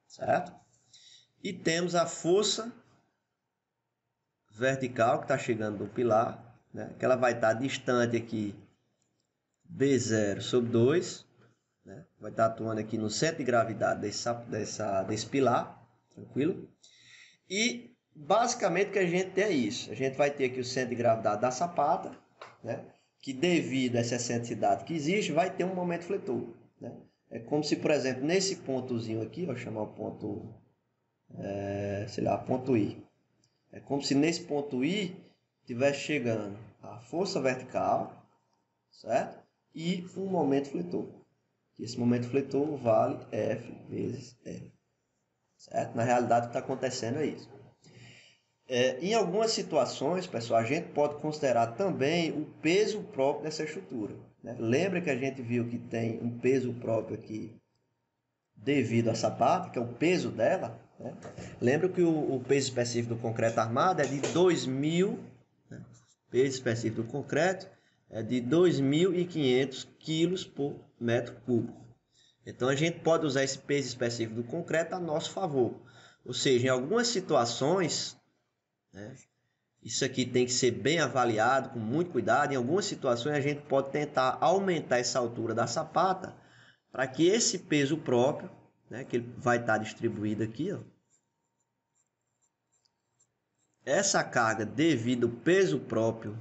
Certo? E temos a força vertical que está chegando do pilar, né, que ela vai estar distante aqui B0 sobre 2, né, vai estar atuando aqui no centro de gravidade desse pilar, tranquilo? E basicamente o que a gente tem é isso. A gente vai ter aqui o centro de gravidade da sapata, né, que devido a essa excentricidade que existe, vai ter um momento fletor. Né? É como se, por exemplo, nesse pontozinho aqui, vou chamar o ponto, sei lá, ponto I. É como se nesse ponto I estivesse chegando a força vertical, certo? E um momento fletor. Esse momento fletor vale F vezes R. Certo? Na realidade, o que está acontecendo é isso. Em algumas situações, pessoal, a gente pode considerar também o peso próprio dessa estrutura. Né? Lembra que a gente viu que tem um peso próprio aqui devido à sapata, que é o peso dela. Né? Lembra que o peso específico do concreto armado é de 2.000, né? Peso específico do concreto é de 2.500 quilos por metro cúbico. Então a gente pode usar esse peso específico do concreto a nosso favor. Ou seja, em algumas situações, né, isso aqui tem que ser bem avaliado, com muito cuidado. Em algumas situações a gente pode tentar aumentar essa altura da sapata para que esse peso próprio, né, que ele vai estar distribuído aqui, ó, essa carga devido ao peso próprio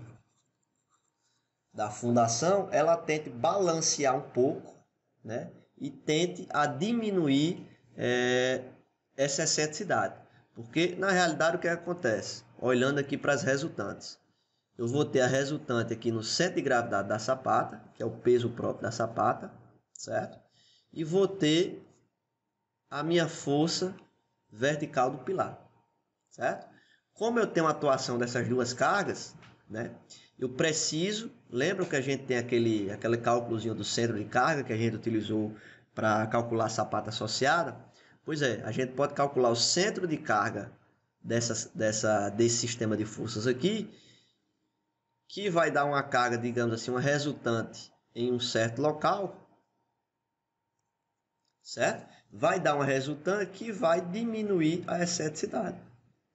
da fundação, ela tente balancear um pouco, né, e tente a diminuir essa excentricidade. Porque na realidade o que acontece? Olhando aqui para as resultantes, eu vou ter a resultante aqui no centro de gravidade da sapata, que é o peso próprio da sapata, certo? E vou ter a minha força vertical do pilar, certo? Como eu tenho a atuação dessas duas cargas, né, eu preciso, lembra que a gente tem aquele cálculozinho do centro de carga que a gente utilizou para calcular a sapata associada? Pois é, a gente pode calcular o centro de carga desse sistema de forças aqui, que vai dar uma carga, digamos assim, uma resultante em um certo local, certo? Vai dar uma resultante que vai diminuir a excentricidade,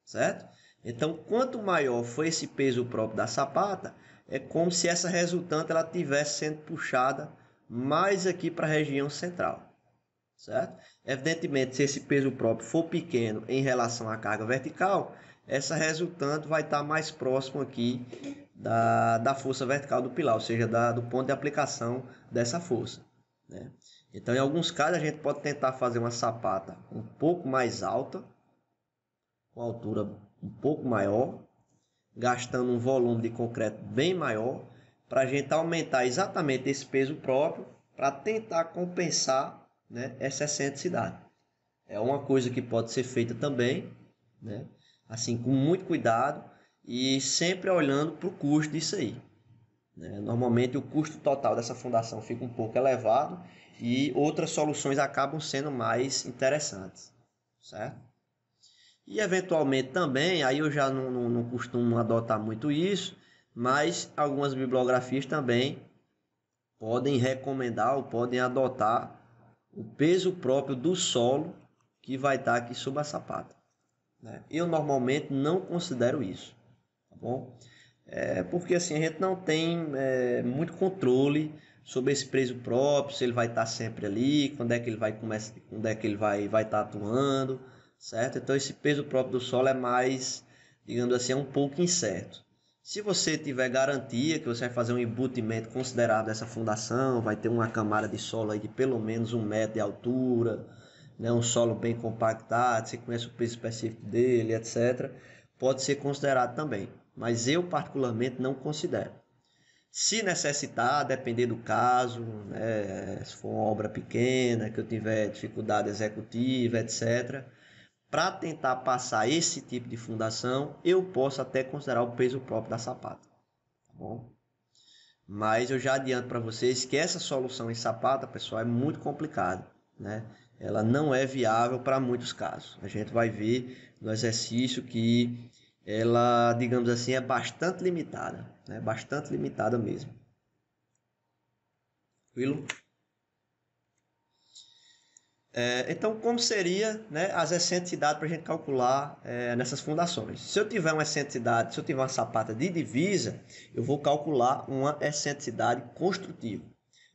certo? Então, quanto maior for esse peso próprio da sapata, é como se essa resultante ela estivesse sendo puxada mais aqui para a região central, certo? Evidentemente, se esse peso próprio for pequeno em relação à carga vertical, essa resultante vai estar mais próximo aqui da força vertical do pilar, ou seja, do ponto de aplicação dessa força, né? Então, em alguns casos, a gente pode tentar fazer uma sapata um pouco mais alta, com altura um pouco maior, gastando um volume de concreto bem maior, para a gente aumentar exatamente esse peso próprio, para tentar compensar, né, essa excentricidade. É uma coisa que pode ser feita também, né, assim, com muito cuidado e sempre olhando para o custo disso aí, né? Normalmente o custo total dessa fundação fica um pouco elevado e outras soluções acabam sendo mais interessantes, certo? E eventualmente também, aí eu já não costumo adotar muito isso, mas algumas bibliografias também podem recomendar ou podem adotar o peso próprio do solo que vai estar aqui sob a sapata, né? Eu normalmente não considero isso, tá bom? Porque assim a gente não tem muito controle sobre esse peso próprio, se ele vai estar sempre ali, quando é que ele vai começar, quando é que ele vai estar atuando, certo? Então esse peso próprio do solo é mais, digamos assim, é um pouco incerto. Se você tiver garantia que você vai fazer um embutimento considerável dessa fundação, vai ter uma camada de solo aí de pelo menos 1 metro de altura, né? Um solo bem compactado, você conhece o peso específico dele, etc., pode ser considerado também, mas eu particularmente não considero. Se necessitar, depender do caso, né? Se for uma obra pequena, que eu tiver dificuldade executiva, etc., para tentar passar esse tipo de fundação, eu posso até considerar o peso próprio da sapata, tá bom? Mas eu já adianto para vocês que essa solução em sapata, pessoal, é muito complicada, né? Ela não é viável para muitos casos. A gente vai ver no exercício que ela, digamos assim, é bastante limitada, né? Bastante limitada mesmo. Tranquilo? Então, como seria, né, as excentricidades para a gente calcular nessas fundações? Se eu tiver uma excentricidade, se eu tiver uma sapata de divisa, eu vou calcular uma excentricidade construtiva.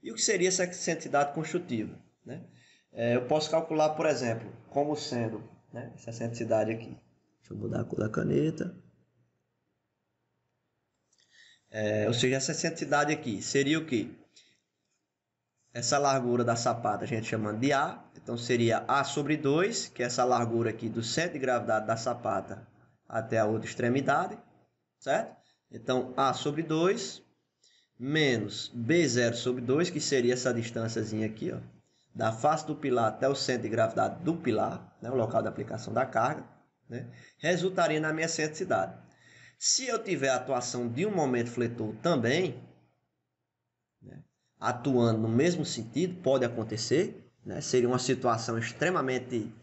E o que seria essa excentricidade construtiva, né? Eu posso calcular, por exemplo, como sendo, né, essa excentricidade aqui. Deixa eu mudar a cor da caneta. Ou seja, essa excentricidade aqui seria o quê? Essa largura da sapata a gente chama de A, então seria A sobre 2, que é essa largura aqui do centro de gravidade da sapata até a outra extremidade, certo? Então A sobre 2 menos B0 sobre 2, que seria essa distânciazinha aqui, ó, da face do pilar até o centro de gravidade do pilar, né, o local de aplicação da carga, né, resultaria na minha excentricidade. Se eu tiver a atuação de um momento fletor também, né, atuando no mesmo sentido, pode acontecer, né? Seria uma situação extremamente,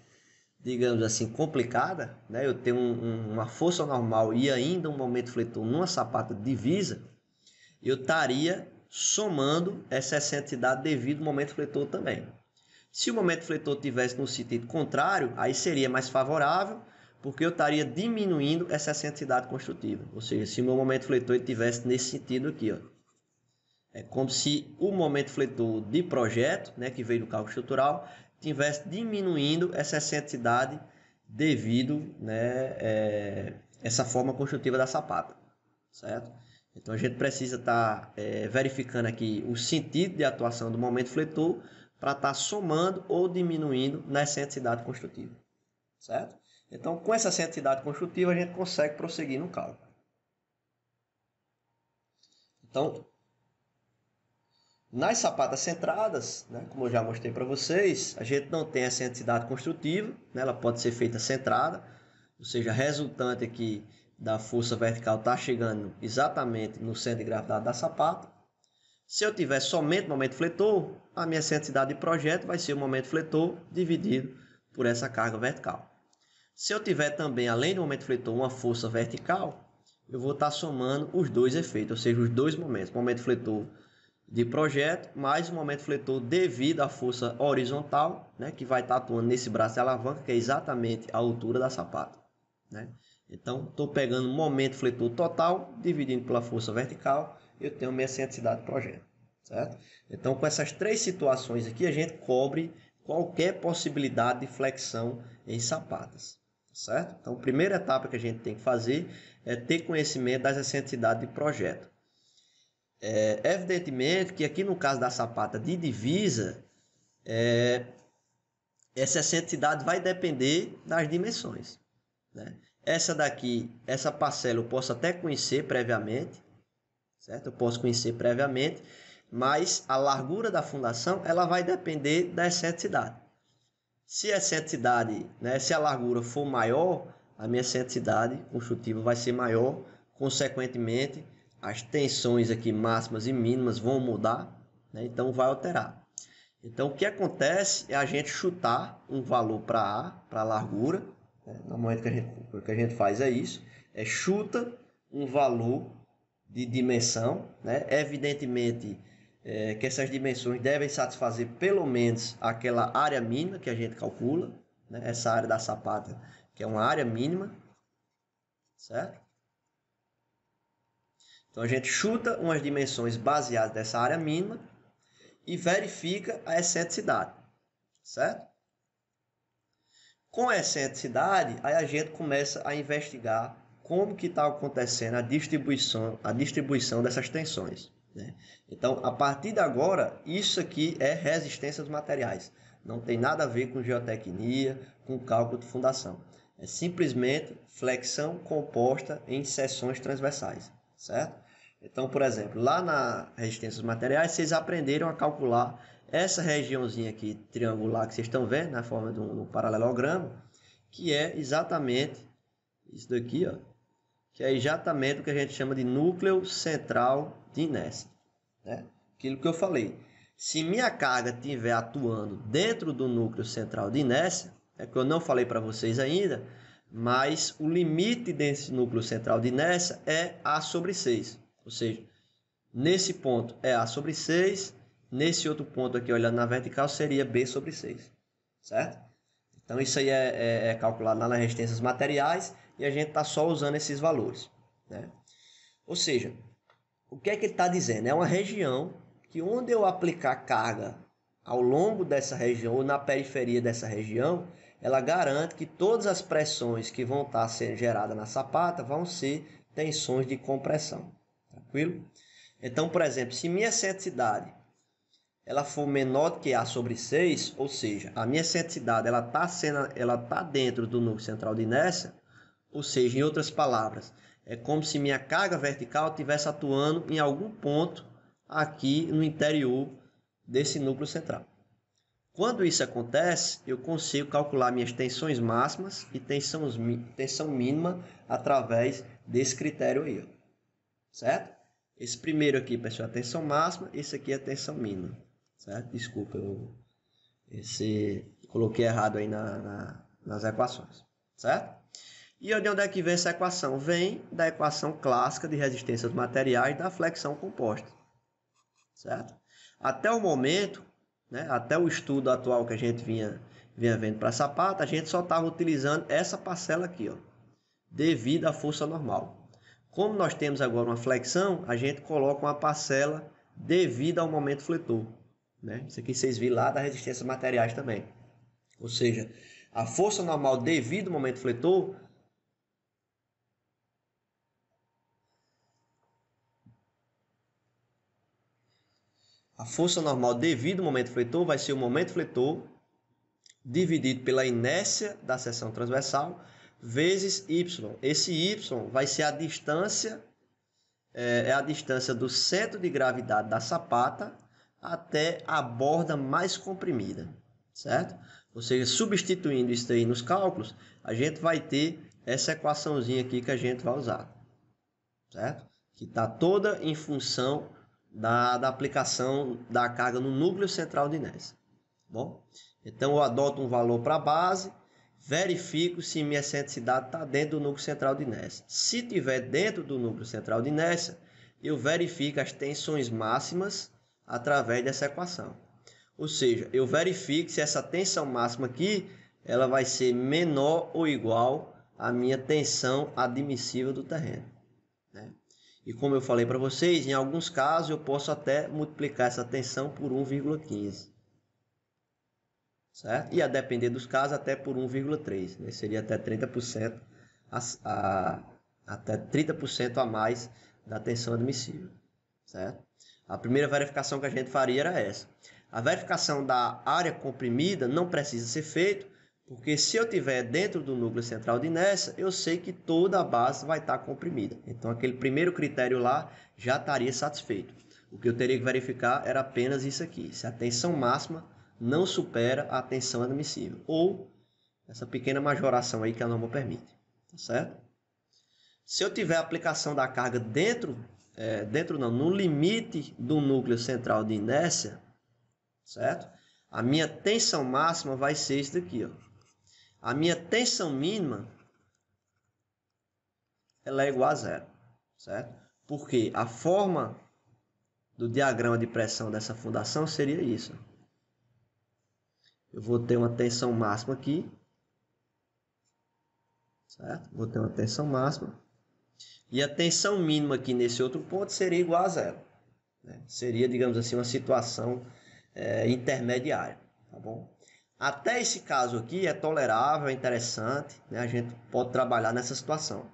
digamos assim, complicada, né? Eu tenho uma força normal e ainda um momento fletor numa sapata divisa, eu estaria somando essa excentricidade devido ao momento fletor também. Se o momento fletor tivesse no sentido contrário, aí seria mais favorável, porque eu estaria diminuindo essa excentricidade construtiva. Ou seja, se o meu momento fletor estivesse nesse sentido aqui, ó. É como se o momento fletor de projeto, né, que veio do cálculo estrutural, estivesse diminuindo essa excentricidade devido, né, essa forma construtiva da sapata, certo? Então a gente precisa estar verificando aqui o sentido de atuação do momento fletor para estar somando ou diminuindo na excentricidade construtiva, certo? Então com essa excentricidade construtiva a gente consegue prosseguir no cálculo. Então, nas sapatas centradas, né, como eu já mostrei para vocês, a gente não tem essa excentricidade construtiva, né, ela pode ser feita centrada, ou seja, a resultante aqui da força vertical está chegando exatamente no centro de gravidade da sapata. Se eu tiver somente momento fletor, a minha excentricidade de projeto vai ser o momento fletor dividido por essa carga vertical. Se eu tiver também, além do momento fletor, uma força vertical, eu vou estar somando os dois efeitos, ou seja, os dois momentos, momento fletor de projeto, mais o momento fletor devido à força horizontal, né, que vai estar atuando nesse braço de alavanca, que é exatamente a altura da sapata, né? Então, estou pegando o momento fletor total, dividindo pela força vertical, eu tenho minha excentricidade do projeto, certo? Então, com essas três situações aqui, a gente cobre qualquer possibilidade de flexão em sapatas, certo? Então, a primeira etapa que a gente tem que fazer é ter conhecimento das excentricidades de projeto. Evidentemente que aqui no caso da sapata de divisa, essa excentricidade vai depender das dimensões, né? Essa daqui, essa parcela eu posso até conhecer previamente, certo? Eu posso conhecer previamente, mas a largura da fundação ela vai depender da excentricidade. Se a excentricidade, né, se a largura for maior, a minha excentricidade construtiva vai ser maior, consequentemente as tensões aqui máximas e mínimas vão mudar, né? Então vai alterar. Então o que acontece é a gente chutar um valor para A, para a largura, né? Normalmente o que a gente faz é isso, chuta um valor de dimensão, né? Evidentemente que essas dimensões devem satisfazer pelo menos aquela área mínima que a gente calcula, né? Essa área da sapata, que é uma área mínima, certo? Então a gente chuta umas dimensões baseadas nessa área mínima e verifica a excentricidade, certo? Com a excentricidade, aí a gente começa a investigar como que está acontecendo a distribuição dessas tensões, né? Então, a partir de agora, isso aqui é resistência dos materiais. Não tem nada a ver com geotecnia, com cálculo de fundação. É simplesmente flexão composta em seções transversais, certo? Então, por exemplo, lá na resistência dos materiais, vocês aprenderam a calcular essa regiãozinha aqui triangular que vocês estão vendo na forma de um paralelogramo, que é exatamente isso daqui, ó, que é exatamente o que a gente chama de núcleo central de inércia, né? Aquilo que eu falei. Se minha carga estiver atuando dentro do núcleo central de inércia, é que eu não falei para vocês ainda, mas o limite desse núcleo central de inércia é A sobre 6. Ou seja, nesse ponto é A sobre 6, nesse outro ponto aqui, olhando na vertical, seria B sobre 6, certo? Então, isso aí é calculado lá nas resistências materiais e a gente está só usando esses valores, né? Ou seja, o que é que ele está dizendo? É uma região que onde eu aplicar carga ao longo dessa região ou na periferia dessa região, ela garante que todas as pressões que vão estar sendo geradas na sapata vão ser tensões de compressão. Tranquilo? Então, por exemplo, se minha excentricidade ela for menor do que A sobre 6, ou seja, a minha excentricidade ela tá dentro do núcleo central de inércia, ou seja, em outras palavras, é como se minha carga vertical estivesse atuando em algum ponto aqui no interior desse núcleo central. Quando isso acontece, eu consigo calcular minhas tensões máximas e tensão mínima através desse critério aí, ó. Certo? Esse primeiro aqui, pessoal, é a tensão máxima, esse aqui é a tensão mínima, certo? Desculpa, eu coloquei errado aí nas equações, certo? E de onde é que vem essa equação? Vem da equação clássica de resistência dos materiais da flexão composta, certo? Até o momento, né, até o estudo atual que a gente vinha vendo para a sapata, a gente só estava utilizando essa parcela aqui, ó, devido à força normal. Como nós temos agora uma flexão, a gente coloca uma parcela devido ao momento fletor, né? Isso aqui vocês viram lá da resistência materiais também. Ou seja, a força normal devido ao momento fletor vai ser o momento fletor dividido pela inércia da seção transversal vezes y. Esse y vai ser a distância, a distância do centro de gravidade da sapata até a borda mais comprimida, certo? Ou seja, substituindo isso aí nos cálculos, a gente vai ter essa equaçãozinha aqui que a gente vai usar, certo? Que está toda em função da aplicação da carga no núcleo central de inércia. Bom, então eu adoto um valor para a base, verifico se minha excentricidade está dentro do núcleo central de inércia. Se estiver dentro do núcleo central de inércia, eu verifico as tensões máximas através dessa equação. Ou seja, eu verifico se essa tensão máxima aqui ela vai ser menor ou igual a minha tensão admissível do terreno, né? E como eu falei para vocês, em alguns casos eu posso até multiplicar essa tensão por 1,15, certo? E a depender dos casos até por 1,3, né? Seria até 30% até 30% a mais da tensão admissível, certo? A primeira verificação que a gente faria era essa. A verificação da área comprimida não precisa ser feita, porque se eu tiver dentro do núcleo central de inércia, eu sei que toda a base vai estar comprimida. Então, aquele primeiro critério lá já estaria satisfeito. O que eu teria que verificar era apenas isso aqui, se a tensão máxima não supera a tensão admissível, ou essa pequena majoração aí que a norma permite, tá certo? Se eu tiver a aplicação da carga no limite do núcleo central de inércia, certo? A minha tensão máxima vai ser isso daqui, ó. A minha tensão mínima, ela é igual a zero, certo? Porque a forma do diagrama de pressão dessa fundação seria isso. Eu vou ter uma tensão máxima aqui, certo? Vou ter uma tensão máxima. E a tensão mínima aqui nesse outro ponto seria igual a zero, né? Seria, digamos assim, uma situação intermediária, tá bom? Até esse caso aqui é tolerável, é interessante, né? A gente pode trabalhar nessa situação.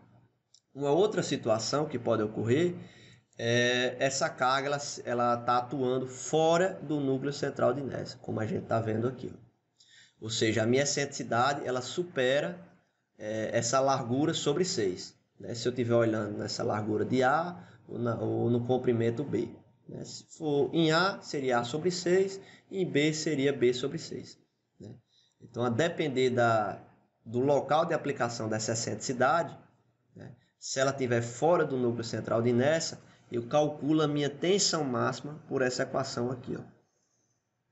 Uma outra situação que pode ocorrer é essa carga ela está atuando fora do núcleo central de inércia, como a gente está vendo aqui, ó. Ou seja, a minha excentricidade ela supera essa largura sobre 6. Né? Se eu estiver olhando nessa largura de A ou no comprimento B. Né? Se for em A, seria A sobre 6, e em B seria B sobre 6. Né? Então, a depender do local de aplicação dessa excentricidade, né? Se ela estiver fora do núcleo central de inércia, eu calculo a minha tensão máxima por essa equação aqui, ó.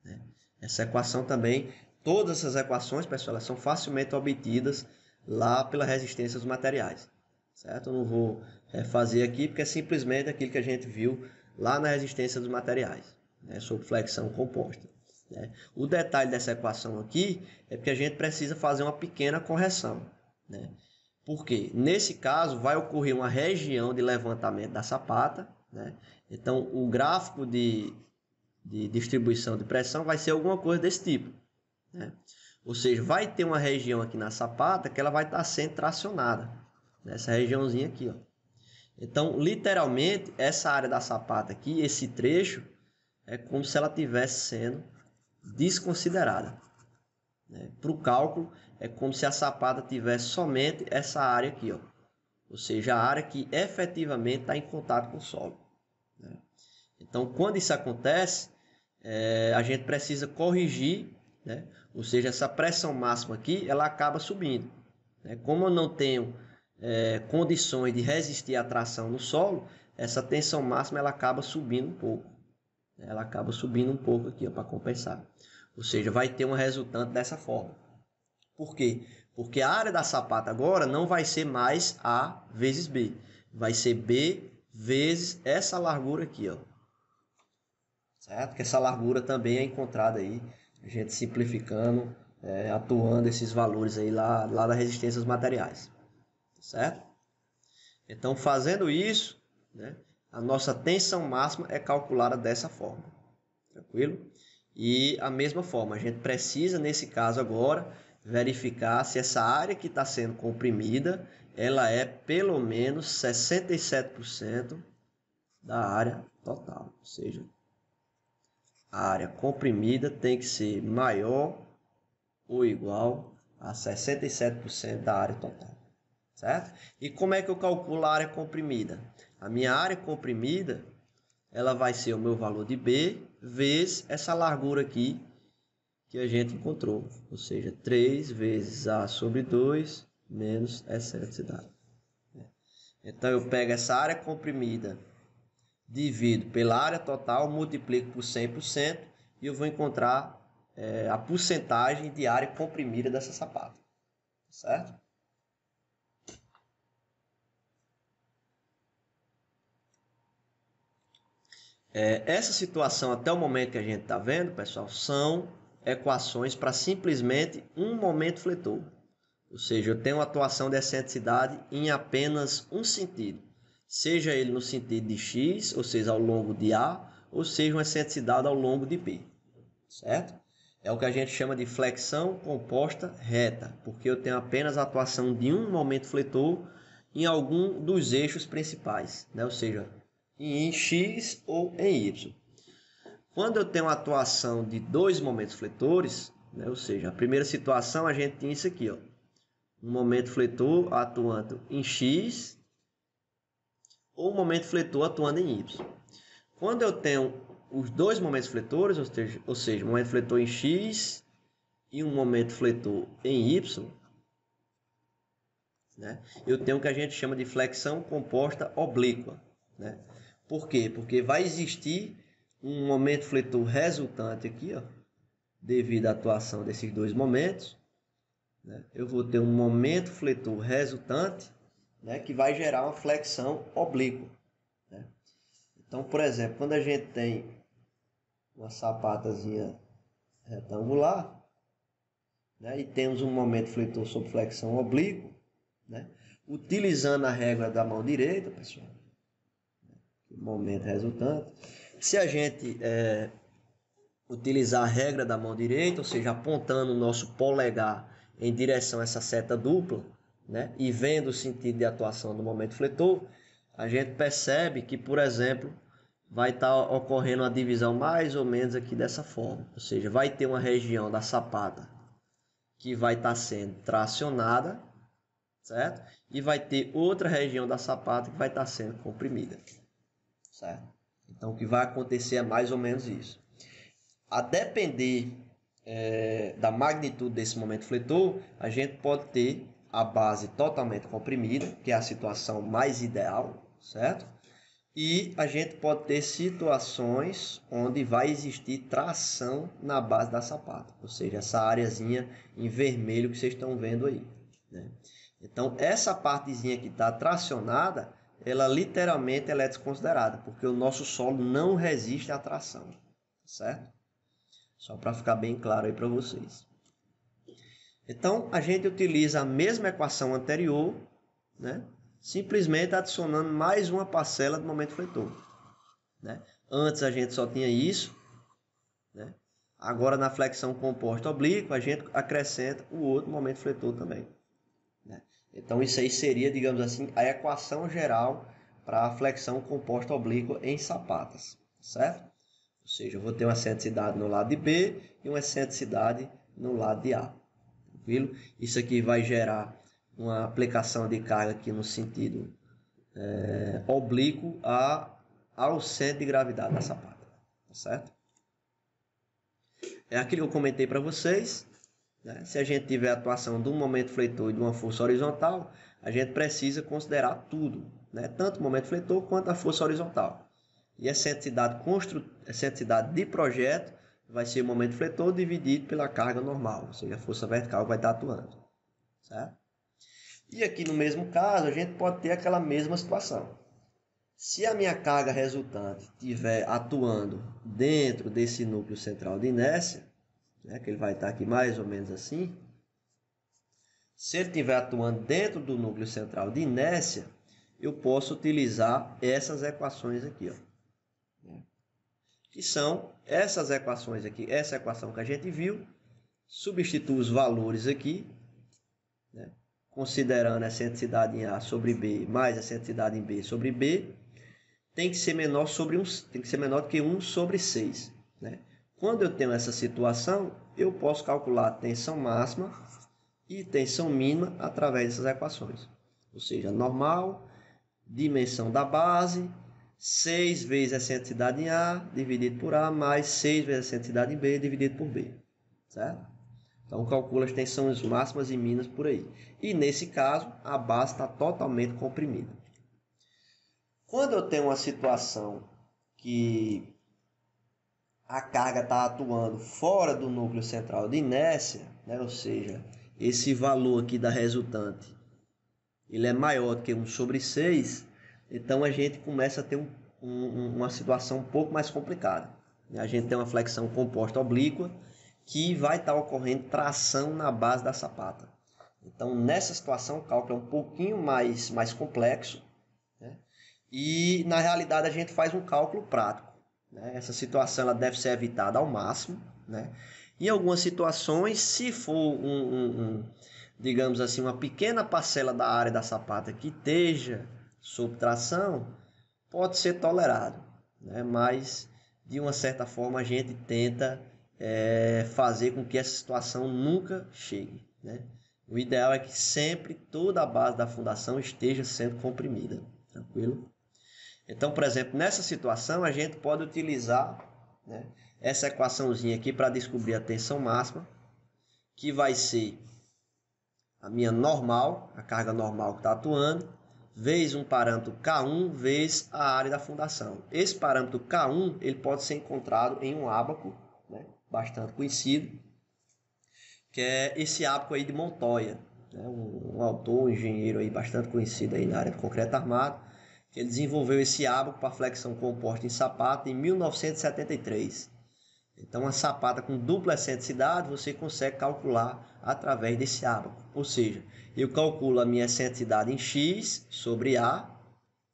Né? Essa equação também, todas essas equações, pessoal, elas são facilmente obtidas lá pela resistência dos materiais. Certo? Eu não vou fazer aqui porque é simplesmente aquilo que a gente viu lá na resistência dos materiais, né? Sobre flexão composta, né? O detalhe dessa equação aqui é porque a gente precisa fazer uma pequena correção, né? Porque nesse caso vai ocorrer uma região de levantamento da sapata, né? Então o gráfico de distribuição de pressão vai ser alguma coisa desse tipo, né? Ou seja, vai ter uma região aqui na sapata que ela vai estar sendo tracionada. Nessa regiãozinha aqui, ó. Então, literalmente, essa área da sapata aqui, esse trecho, é como se ela estivesse sendo desconsiderada, né? Para o cálculo, é como se a sapata tivesse somente essa área aqui, ó. Ou seja, a área que efetivamente está em contato com o solo, né? Então, quando isso acontece, a gente precisa corrigir, né? Ou seja, essa pressão máxima aqui, ela acaba subindo, né? Como eu não tenho condições de resistir à tração no solo, essa tensão máxima ela acaba subindo um pouco. Ela acaba subindo um pouco aqui para compensar. Ou seja, vai ter uma resultante dessa forma. Por quê? Porque a área da sapata agora não vai ser mais A vezes B. Vai ser B vezes essa largura aqui, ó. Certo? Que essa largura também é encontrada aí, a gente simplificando, atuando esses valores aí lá da resistência dos materiais. Certo? Então, fazendo isso, né, a nossa tensão máxima é calculada dessa forma. Tranquilo? E a mesma forma, a gente precisa, nesse caso agora, verificar se essa área que está sendo comprimida, ela é pelo menos 67% da área total. Ou seja, a área comprimida tem que ser maior ou igual a 67% da área total. Certo? E como é que eu calculo a área comprimida? A minha área comprimida, ela vai ser o meu valor de B vezes essa largura aqui que a gente encontrou. Ou seja, 3 vezes A sobre 2 menos essa excentricidade. Então, eu pego essa área comprimida, divido pela área total, multiplico por 100% e eu vou encontrar a porcentagem de área comprimida dessa sapata. Certo? Essa situação até o momento que a gente está vendo, pessoal, são equações para simplesmente um momento fletor. Ou seja, eu tenho atuação de excentricidade em apenas um sentido, seja ele no sentido de x, ou seja, ao longo de A, ou seja, uma excentricidade ao longo de B, certo? É o que a gente chama de flexão composta reta, porque eu tenho apenas a atuação de um momento fletor em algum dos eixos principais, né? Ou seja, em x ou em y. Quando eu tenho a atuação de dois momentos fletores, né? Ou seja, a primeira situação a gente tinha isso aqui, ó, um momento fletor atuando em x ou um momento fletor atuando em y. Quando eu tenho os dois momentos fletores, ou seja, um momento fletor em x e um momento fletor em y, né, eu tenho o que a gente chama de flexão composta oblíqua, né? Por quê? Porque vai existir um momento fletor resultante aqui, ó, devido à atuação desses dois momentos, né? Eu vou ter um momento fletor resultante, né, que vai gerar uma flexão oblíqua, né? Então, por exemplo, quando a gente tem uma sapatazinha retangular, né, e temos um momento fletor sob flexão oblíqua, né, utilizando a regra da mão direita, pessoal, o momento resultante, se a gente utilizar a regra da mão direita, ou seja, apontando o nosso polegar em direção a essa seta dupla, né, e vendo o sentido de atuação do momento fletor, a gente percebe que, por exemplo, vai estar ocorrendo uma divisão mais ou menos aqui dessa forma. Ou seja, vai ter uma região da sapata que vai estar sendo tracionada, certo? E vai ter outra região da sapata que vai estar sendo comprimida, certo? Então, o que vai acontecer é mais ou menos isso. A depender da magnitude desse momento fletor, a gente pode ter a base totalmente comprimida, que é a situação mais ideal, certo? E a gente pode ter situações onde vai existir tração na base da sapata, ou seja, essa areazinha em vermelho que vocês estão vendo aí, né? Então, essa partezinha que está tracionada, ela literalmente é desconsiderada, porque o nosso solo não resiste à tração, certo? Só para ficar bem claro aí para vocês. Então, a gente utiliza a mesma equação anterior, né, simplesmente adicionando mais uma parcela do momento fletor, né? Antes a gente só tinha isso, né? Agora na flexão composta oblíqua a gente acrescenta o outro momento fletor também, né? Então isso aí seria, digamos assim, a equação geral para a flexão composta oblíqua em sapatas, certo? Ou seja, eu vou ter uma excentricidade no lado de B e uma excentricidade no lado de A, tranquilo? Isso aqui vai gerar uma aplicação de carga aqui no sentido oblíquo ao centro de gravidade da sapata, tá certo? É aquilo que eu comentei para vocês, né? Se a gente tiver a atuação de um momento fletor e de uma força horizontal, a gente precisa considerar tudo, né? Tanto o momento fletor quanto a força horizontal. E a excentricidade de projeto vai ser o momento fletor dividido pela carga normal, ou seja, a força vertical que vai estar atuando, certo? E aqui no mesmo caso, a gente pode ter aquela mesma situação. Se a minha carga resultante estiver atuando dentro desse núcleo central de inércia, né, que ele vai estar aqui mais ou menos assim, se ele estiver atuando dentro do núcleo central de inércia, eu posso utilizar essas equações aqui, ó, que são essas equações aqui, essa equação que a gente viu, substituo os valores aqui, né, considerando a excentricidade em A sobre B mais a excentricidade em B sobre B, tem que ser menor do que 1 sobre 6. Né? Quando eu tenho essa situação, eu posso calcular a tensão máxima e tensão mínima através dessas equações. Ou seja, normal, dimensão da base, 6 vezes a excentricidade em A dividido por A, mais 6 vezes a excentricidade em B dividido por B. Certo? Então, calcula as tensões máximas e mínimas por aí. E, nesse caso, a base está totalmente comprimida. Quando eu tenho uma situação que a carga está atuando fora do núcleo central de inércia, né? Ou seja, esse valor aqui da resultante ele é maior do que 1 sobre 6, então a gente começa a ter uma situação um pouco mais complicada. A gente tem uma flexão composta oblíqua, que vai estar ocorrendo tração na base da sapata. Então, nessa situação, o cálculo é um pouquinho mais complexo, né? E, na realidade, a gente faz um cálculo prático, né? Essa situação ela deve ser evitada ao máximo, né? Em algumas situações, se for digamos assim, uma pequena parcela da área da sapata que esteja sob tração, pode ser tolerado, né? Mas, de uma certa forma, a gente tenta fazer com que essa situação nunca chegue, né? O ideal é que sempre toda a base da fundação esteja sendo comprimida, tranquilo? Então, por exemplo, nessa situação a gente pode utilizar, né, essa equaçãozinha aqui para descobrir a tensão máxima, que vai ser a minha normal, a carga normal que está atuando, vezes um parâmetro K1 vezes a área da fundação. Esse parâmetro K1 ele pode ser encontrado em um ábaco, né, bastante conhecido, que é esse ábaco aí de Montoya, né? Um autor, um engenheiro aí bastante conhecido aí na área de concreto armado, que ele desenvolveu esse ábaco para flexão composta em sapata em 1973. Então, uma sapata com dupla excentricidade você consegue calcular através desse ábaco. Ou seja, eu calculo a minha excentricidade em X sobre A,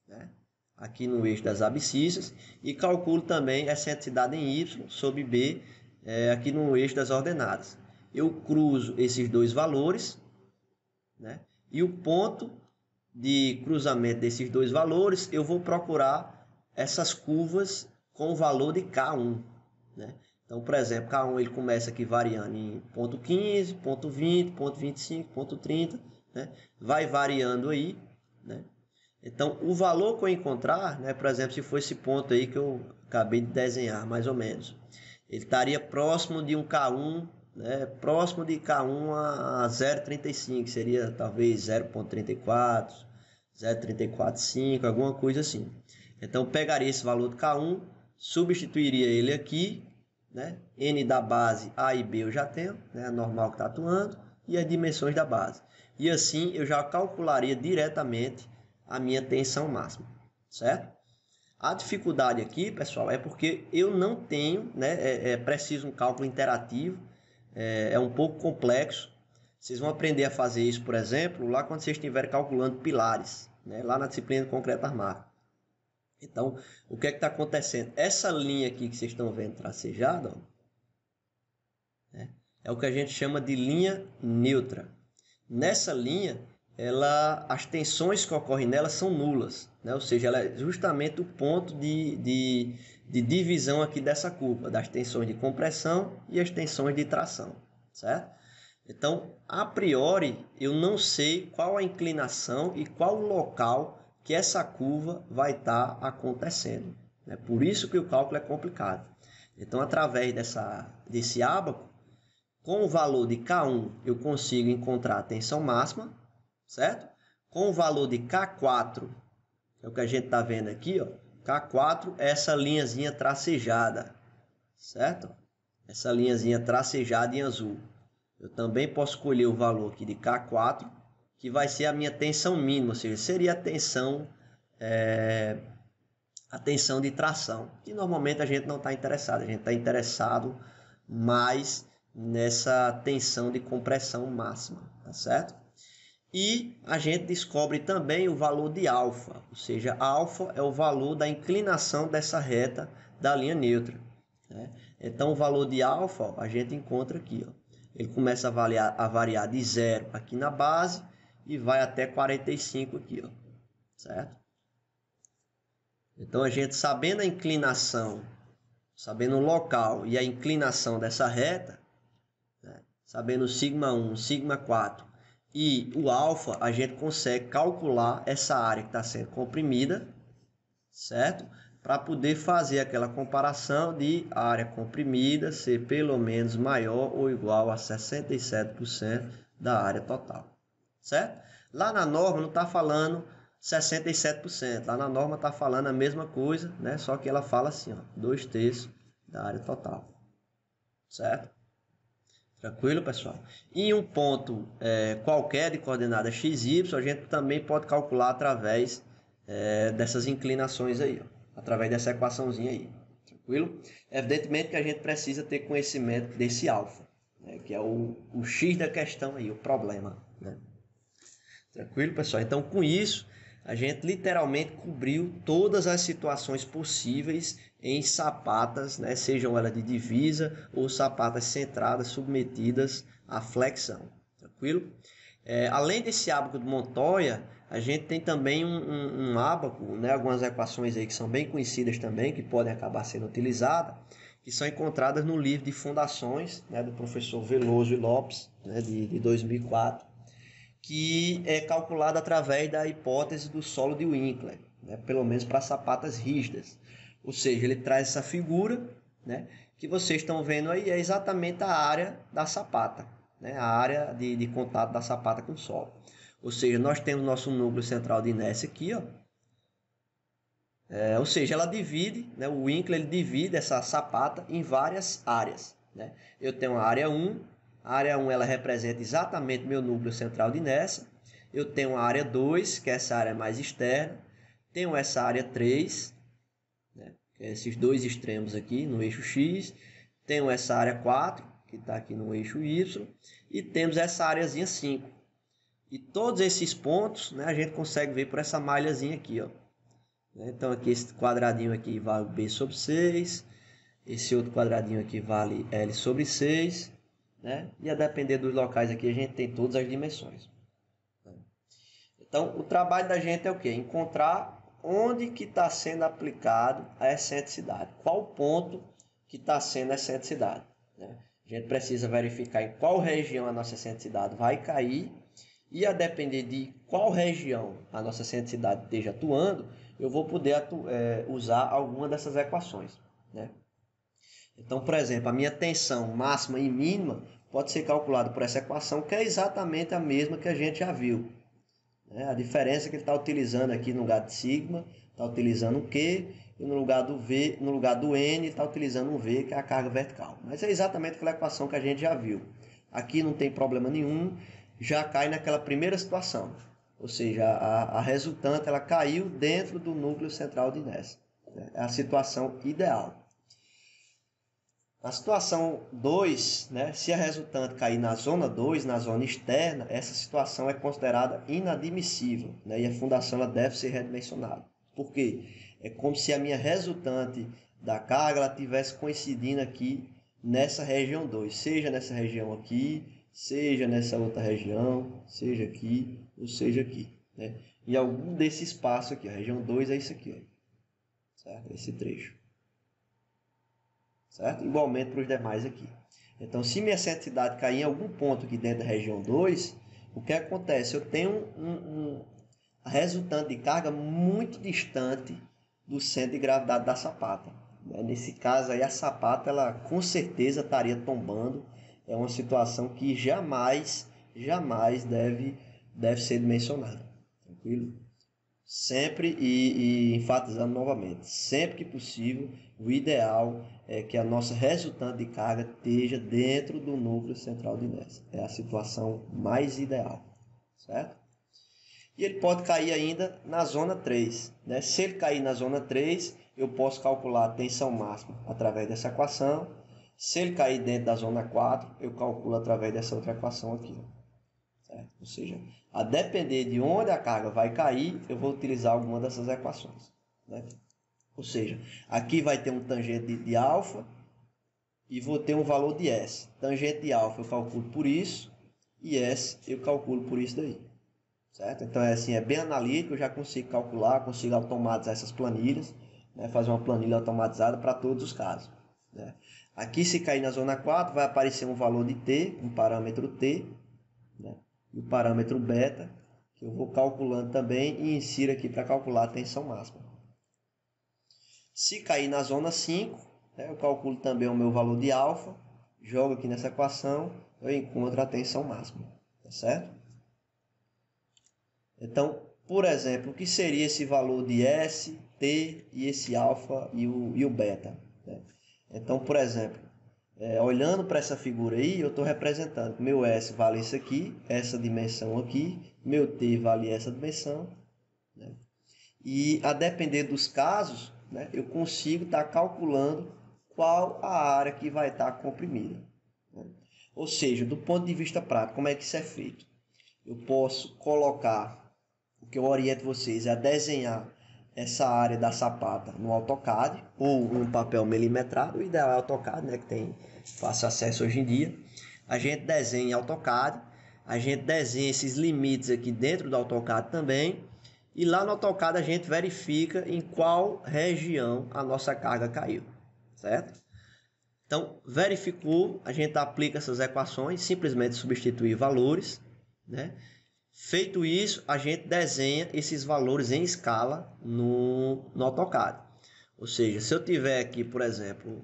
né, aqui no eixo das abscissas, e calculo também a excentricidade em Y sobre B, aqui no eixo das ordenadas. Eu cruzo esses dois valores, né? E o ponto de cruzamento desses dois valores, eu vou procurar essas curvas com o valor de K1, né? Então, por exemplo, K1 ele começa aqui variando em ponto 15, ponto 20, ponto 25, ponto 30, né? Vai variando aí, né? Então, o valor que eu encontrar, né, por exemplo, se for esse ponto aí que eu acabei de desenhar, mais ou menos, ele estaria próximo de um K1, né, próximo de K1 a 0,35, seria talvez 0,34, 0,345, alguma coisa assim. Então, pegaria esse valor de K1, substituiria ele aqui, né, N da base A e B eu já tenho, né, a normal que está atuando, e as dimensões da base. E assim eu já calcularia diretamente a minha tensão máxima, certo? A dificuldade aqui, pessoal, é porque eu não tenho, né, preciso um cálculo interativo, é um pouco complexo. Vocês vão aprender a fazer isso, por exemplo, lá quando vocês estiverem calculando pilares, né, lá na disciplina de concreto armado. Então, o que é que está acontecendo? Essa linha aqui que vocês estão vendo tracejada, ó, né, é o que a gente chama de linha neutra. Nessa linha, as tensões que ocorrem nela são nulas, né? Ou seja, ela é justamente o ponto de divisão aqui dessa curva, das tensões de compressão e as tensões de tração, certo? Então, a priori, eu não sei qual a inclinação e qual o local que essa curva vai estar acontecendo, né? Por isso que o cálculo é complicado. Então, através desse ábaco, com o valor de K1, eu consigo encontrar a tensão máxima, certo? Com o valor de K4, que é o que a gente está vendo aqui, ó, K4 é essa linhazinha tracejada, certo? Essa linhazinha tracejada em azul. Eu também posso escolher o valor aqui de K4, que vai ser a minha tensão mínima, ou seja, seria a tensão de tração, que normalmente a gente não está interessado, a gente está interessado mais nessa tensão de compressão máxima, tá certo? E a gente descobre também o valor de alfa, ou seja, alfa é o valor da inclinação dessa reta da linha neutra, né? Então o valor de alfa, ó, a gente encontra aqui, ó. Ele começa a variar de 0 aqui na base e vai até 45 aqui, ó, certo? Então a gente sabendo a inclinação, sabendo o local e a inclinação dessa reta, né, sabendo o sigma 1, sigma 4 e o alfa, a gente consegue calcular essa área que está sendo comprimida, certo? Para poder fazer aquela comparação de área comprimida ser pelo menos maior ou igual a 67% da área total, certo? Lá na norma não está falando 67%, lá na norma está falando a mesma coisa, né? Só que ela fala assim, ó, 2/3 da área total, certo? Tranquilo, pessoal? E um ponto qualquer de coordenada XY, a gente também pode calcular através dessas inclinações aí, ó, através dessa equaçãozinha aí. Tranquilo? Evidentemente que a gente precisa ter conhecimento desse alfa, né, que é o X da questão aí, o problema, né? Tranquilo, pessoal? Então, com isso, a gente literalmente cobriu todas as situações possíveis em sapatas, né? Sejam elas de divisa ou sapatas centradas, submetidas à flexão. Tranquilo? Além desse ábaco de Montoya, a gente tem também um ábaco, né? Algumas equações aí que são bem conhecidas também, que podem acabar sendo utilizadas, que são encontradas no livro de Fundações, né? Do professor Veloso e Lopes, né? de 2004. Que é calculado através da hipótese do solo de Winkler, né? Pelo menos para sapatas rígidas. Ou seja, ele traz essa figura, né? Que vocês estão vendo aí, é exatamente a área da sapata, né? A área de contato da sapata com o solo. Ou seja, nós temos nosso núcleo central de inércia aqui, ó. Ou seja, ela divide, né? O Winkler ele divide essa sapata em várias áreas, né? Eu tenho a área 1, a área 1 ela representa exatamente meu núcleo central de inércia. Eu tenho a área 2, que é essa área mais externa. Tenho essa área 3, né, que é esses dois extremos aqui no eixo X. Tenho essa área 4, que está aqui no eixo Y. E temos essa áreazinha 5. E todos esses pontos, né, a gente consegue ver por essa malhazinha aqui, ó. Então aqui esse quadradinho aqui vale B sobre 6. Esse outro quadradinho aqui vale L sobre 6. Né? E a depender dos locais aqui, a gente tem todas as dimensões. Então, o trabalho da gente é o quê? Encontrar onde que está sendo aplicado a excentricidade. Qual ponto que está sendo a excentricidade. Né? A gente precisa verificar em qual região a nossa excentricidade vai cair. E a depender de qual região a nossa excentricidade esteja atuando, eu vou poder usar alguma dessas equações. Né? Então, por exemplo, a minha tensão máxima e mínima pode ser calculada por essa equação, que é exatamente a mesma que a gente já viu. A diferença é que ele está utilizando aqui no lugar de sigma, está utilizando o Q, e no lugar do V, no lugar do N, está utilizando um V, que é a carga vertical. Mas é exatamente aquela equação que a gente já viu. Aqui não tem problema nenhum, já cai naquela primeira situação. Ou seja, a resultante ela caiu dentro do núcleo central de inércia. É a situação ideal. Na situação 2, né, se a resultante cair na zona 2, na zona externa, essa situação é considerada inadmissível, né, e a fundação ela deve ser redimensionada. Por quê? É como se a minha resultante da carga estivesse coincidindo aqui nessa região 2, seja nessa região aqui, seja nessa outra região, seja aqui ou seja aqui. Né? E algum desse espaço aqui, a região 2 é isso aqui, ó, certo? Esse trecho. Certo? Igualmente para os demais aqui. Então, se minha excentricidade cair em algum ponto aqui dentro da região 2, o que acontece? Eu tenho a resultante de carga muito distante do centro de gravidade da sapata. Nesse caso aí, a sapata, ela com certeza estaria tombando. É uma situação que jamais deve ser dimensionada. Tranquilo? Sempre e enfatizando novamente, sempre que possível, o ideal é que a nossa resultante de carga esteja dentro do núcleo central de inércia. É a situação mais ideal, certo? E ele pode cair ainda na zona 3. Né? Se ele cair na zona 3, eu posso calcular a tensão máxima através dessa equação. Se ele cair dentro da zona 4, eu calculo através dessa outra equação aqui. Certo? Ou seja, a depender de onde a carga vai cair, eu vou utilizar alguma dessas equações. Né? Ou seja, aqui vai ter um tangente de alfa e vou ter um valor de S. Tangente de alfa eu calculo por isso e S eu calculo por isso daí. Certo? Então assim, é bem analítico, eu já consigo calcular, consigo automatizar essas planilhas, né? Fazer uma planilha automatizada para todos os casos. Né? Aqui se cair na zona 4 vai aparecer um valor de T, um parâmetro T, né? E o parâmetro beta, que eu vou calculando também e insiro aqui para calcular a tensão máxima. Se cair na zona 5, né, eu calculo também o meu valor de alfa, jogo aqui nessa equação, eu encontro a tensão máxima. Tá certo? Então, por exemplo, o que seria esse valor de S, T e esse alfa e o beta? Né? Então, por exemplo, olhando para essa figura aí, eu estou representando que meu S vale isso aqui, essa dimensão aqui, meu T vale essa dimensão. Né? E a depender dos casos, né, eu consigo estar calculando qual a área que vai estar comprimida. Né? Ou seja, do ponto de vista prático, como é que isso é feito? eu posso colocar, o que eu oriento vocês é a desenhar essa área da sapata no AutoCAD ou no papel milimetrado, o ideal é AutoCAD, né, que tem fácil acesso hoje em dia. A gente desenha em AutoCAD, a gente desenha esses limites aqui dentro do AutoCAD também, e lá no AutoCAD a gente verifica em qual região a nossa carga caiu, certo? Então, verificou, a gente aplica essas equações, simplesmente substituir valores, né? Feito isso, a gente desenha esses valores em escala no AutoCAD. Ou seja, se eu tiver aqui, por exemplo,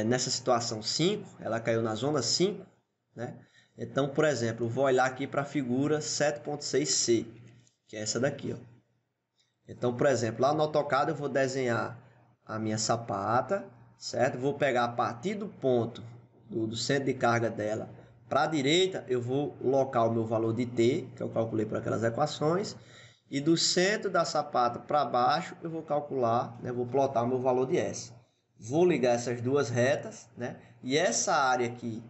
nessa situação 5, ela caiu na zona 5, né? Então, por exemplo, eu vou olhar aqui para a figura 7.6C, que é essa daqui, ó. Então, por exemplo, lá no AutoCAD eu vou desenhar a minha sapata, certo? Vou pegar a partir do ponto do centro de carga dela para a direita, eu vou locar o meu valor de T, que eu calculei por aquelas equações, e do centro da sapata para baixo eu vou calcular, né, vou plotar o meu valor de S. Vou ligar essas duas retas, né, e essa área aqui,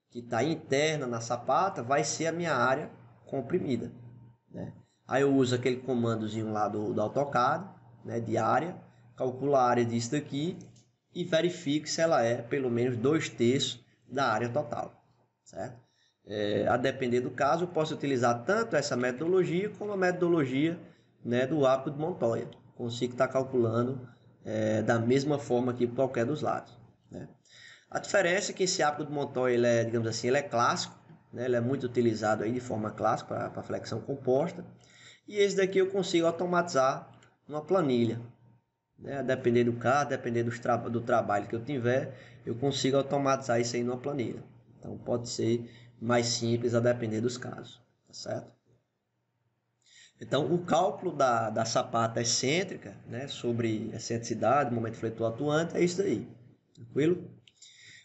que está interna na sapata, vai ser a minha área comprimida, né? Aí eu uso aquele comandozinho lá do AutoCAD, né, de área, calculo a área disso daqui e verifico se ela é pelo menos 2/3 da área total, certo? A depender do caso, eu posso utilizar tanto essa metodologia como a metodologia, né, do arco de Montoya. Consigo estar calculando da mesma forma aqui por qualquer dos lados, né? A diferença é que esse arco de Montoya, ele é, digamos assim, ele é clássico, né? Ele é muito utilizado aí de forma clássica para flexão composta. E esse daqui eu consigo automatizar numa planilha, né? Depender do caso, depender do trabalho que eu tiver, eu consigo automatizar isso aí numa planilha. Então pode ser mais simples a depender dos casos, tá certo? Então o cálculo da sapata excêntrica, né, sobre excentricidade, momento fletor atuante, é isso daí, tranquilo?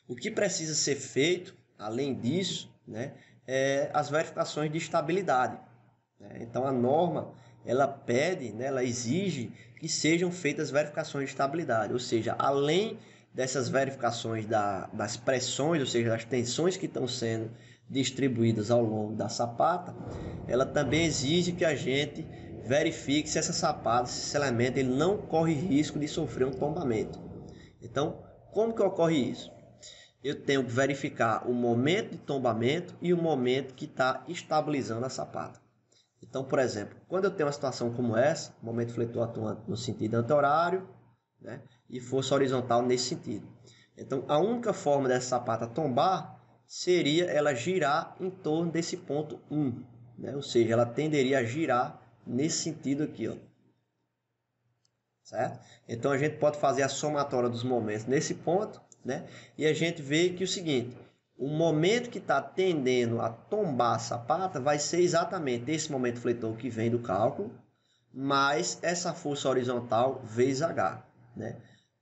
O que precisa ser feito, além disso, né, é as verificações de estabilidade. Então a norma, ela pede, né, ela exige que sejam feitas verificações de estabilidade, ou seja, além dessas verificações das pressões, ou seja, das tensões que estão sendo distribuídas ao longo da sapata, ela também exige que a gente verifique se essa sapata, se esse elemento, ele não corre risco de sofrer um tombamento. Então, como que ocorre isso? Eu tenho que verificar o momento de tombamento e o momento que está estabilizando a sapata. Então, por exemplo, quando eu tenho uma situação como essa, momento fletor atuante no sentido anti-horário, né, e força horizontal nesse sentido. Então, a única forma dessa sapata tombar seria ela girar em torno desse ponto 1, né? Ou seja, ela tenderia a girar nesse sentido aqui, ó. Certo? Então, a gente pode fazer a somatória dos momentos nesse ponto, né? E a gente vê que o seguinte, o momento que está tendendo a tombar a sapata vai ser exatamente esse momento fletor que vem do cálculo, mais essa força horizontal vezes H, né?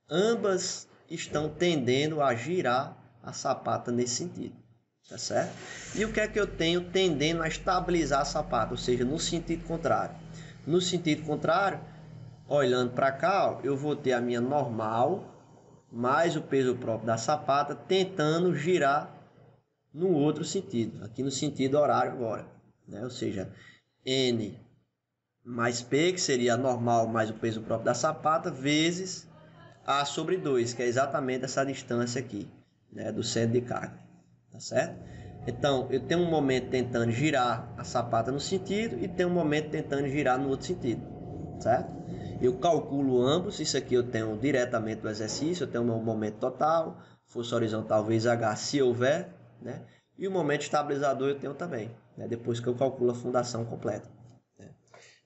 Ambas estão tendendo a girar a sapata nesse sentido, tá certo? E o que é que eu tenho tendendo a estabilizar a sapata, ou seja, no sentido contrário? No sentido contrário, olhando para cá, ó, eu vou ter a minha normal mais o peso próprio da sapata tentando girar no outro sentido, aqui no sentido horário agora, né? Ou seja, N mais P, que seria a normal mais o peso próprio da sapata, vezes A sobre 2, que é exatamente essa distância aqui, né, do centro de carga, tá certo? Então, eu tenho um momento tentando girar a sapata no sentido e tenho um momento tentando girar no outro sentido, certo? Eu calculo ambos, isso aqui eu tenho diretamente do exercício, eu tenho o meu momento total, força horizontal vezes H, se houver, né? E o momento estabilizador eu tenho também, né, depois que eu calculo a fundação completa.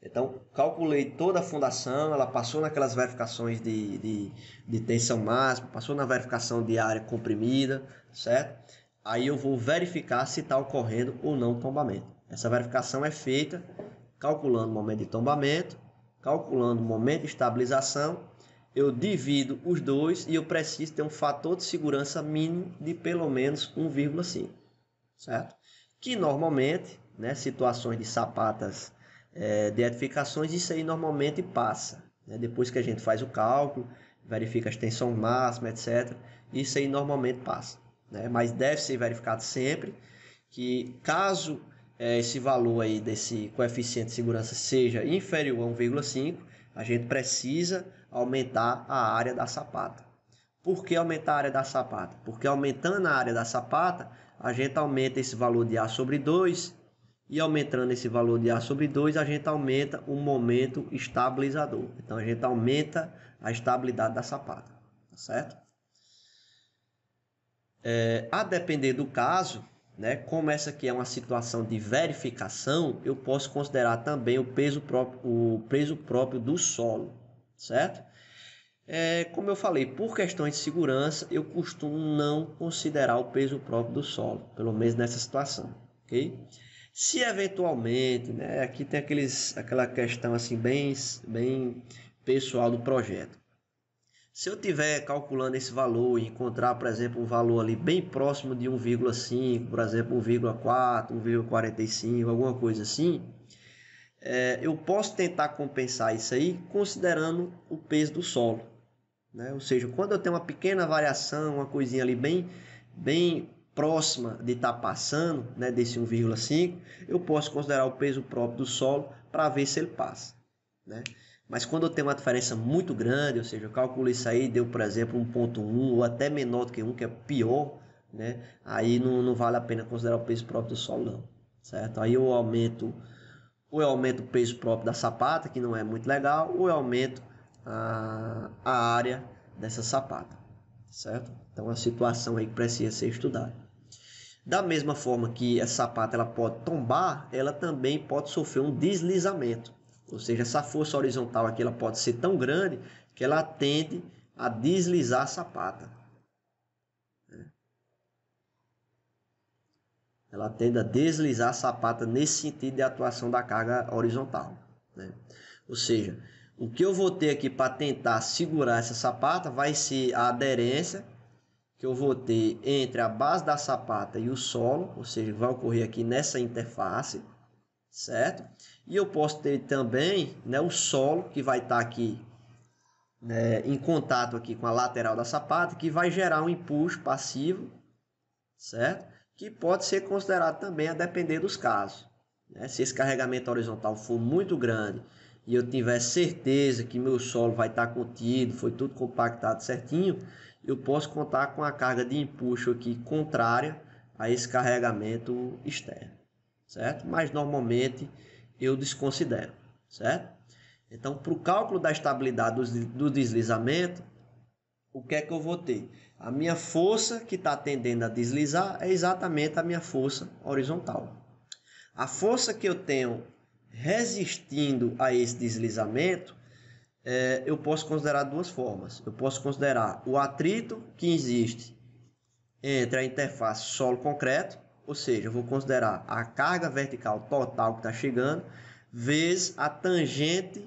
Então, calculei toda a fundação, ela passou naquelas verificações de tensão máxima, passou na verificação de área comprimida, certo? Aí eu vou verificar se está ocorrendo ou não tombamento. Essa verificação é feita calculando o momento de tombamento, calculando o momento de estabilização, eu divido os dois e eu preciso ter um fator de segurança mínimo de pelo menos 1,5, certo? Que normalmente, né, situações de sapatas de edificações, isso aí normalmente passa, né? Depois que a gente faz o cálculo, verifica as tensões máximas, etc. Isso aí normalmente passa, né? Mas deve ser verificado sempre que caso esse valor aí desse coeficiente de segurança seja inferior a 1,5, a gente precisa aumentar a área da sapata. Por que aumentar a área da sapata? Porque aumentando a área da sapata, a gente aumenta esse valor de A sobre 2, e aumentando esse valor de A sobre 2, a gente aumenta o momento estabilizador. Então, a gente aumenta a estabilidade da sapata, tá certo? A depender do caso, né, como essa aqui é uma situação de verificação, eu posso considerar também o peso próprio do solo, certo? Como eu falei, por questões de segurança, eu costumo não considerar o peso próprio do solo, pelo menos nessa situação, ok? Se eventualmente, né, aqui tem aquela questão assim bem pessoal do projeto. Se eu estiver calculando esse valor e encontrar, por exemplo, um valor ali bem próximo de 1,5, por exemplo, 1,4, 1,45, alguma coisa assim, eu posso tentar compensar isso aí considerando o peso do solo, né? Ou seja, quando eu tenho uma pequena variação, uma coisinha ali bem próxima de estar passando, né, desse 1,5, eu posso considerar o peso próprio do solo para ver se ele passa, né? Mas quando eu tenho uma diferença muito grande, ou seja, eu calculo isso aí, deu, por exemplo, 1,1 ou até menor do que 1, que é pior, né? Aí não vale a pena considerar o peso próprio do solo, não, certo? Aí eu aumento o peso próprio da sapata, que não é muito legal, ou eu aumento a área dessa sapata, certo? Então, é uma situação aí que precisa ser estudada. Da mesma forma que a sapata ela pode tombar, ela também pode sofrer um deslizamento. Ou seja, essa força horizontal aqui ela pode ser tão grande que ela tende a deslizar a sapata. Ela tende a deslizar a sapata nesse sentido de atuação da carga horizontal, né? Ou seja, o que eu vou ter aqui para tentar segurar essa sapata vai ser a aderência que eu vou ter entre a base da sapata e o solo, ou seja, vai ocorrer aqui nessa interface, certo? E eu posso ter também, né, o solo que vai estar aqui, né, em contato aqui com a lateral da sapata, que vai gerar um empuxo passivo, certo? Que pode ser considerado também a depender dos casos, né? Se esse carregamento horizontal for muito grande e eu tiver certeza que meu solo vai estar contido, foi tudo compactado certinho, eu posso contar com a carga de empuxo aqui contrária a esse carregamento externo, certo? Mas normalmente eu desconsidero, certo? Então, para o cálculo da estabilidade do deslizamento, o que é que eu vou ter? A minha força que está tendendo a deslizar é exatamente a minha força horizontal. A força que eu tenho resistindo a esse deslizamento, eu posso considerar duas formas. Eu posso considerar o atrito que existe entre a interface solo-concreto, ou seja, eu vou considerar a carga vertical total que está chegando, vezes a tangente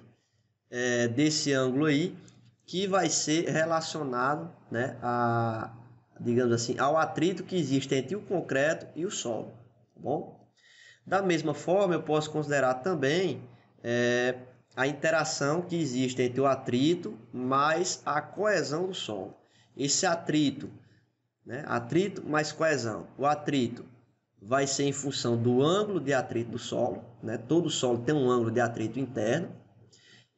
desse ângulo aí, que vai ser relacionado, né, digamos assim, ao atrito que existe entre o concreto e o solo, tá bom? Da mesma forma, eu posso considerar também a interação que existe entre o atrito mais a coesão do solo. Esse atrito, né, atrito mais coesão. O atrito vai ser em função do ângulo de atrito do solo, né? Todo solo tem um ângulo de atrito interno.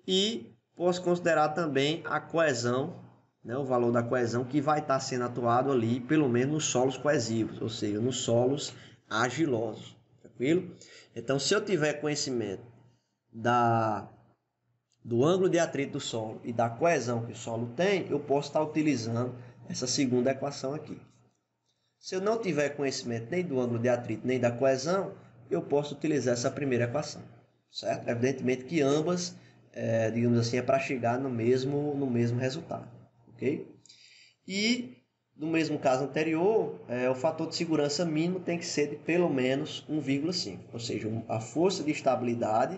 E posso considerar também a coesão, né, o valor da coesão que vai estar sendo atuado ali, pelo menos nos solos coesivos, ou seja, nos solos argilosos, tranquilo? Então, se eu tiver conhecimento do ângulo de atrito do solo e da coesão que o solo tem, eu posso estar utilizando essa segunda equação aqui. Se eu não tiver conhecimento nem do ângulo de atrito nem da coesão, eu posso utilizar essa primeira equação, certo? Evidentemente que ambas digamos assim, é para chegar no mesmo resultado, ok? E no mesmo caso anterior, o fator de segurança mínimo tem que ser de pelo menos 1,5, ou seja, a força de estabilidade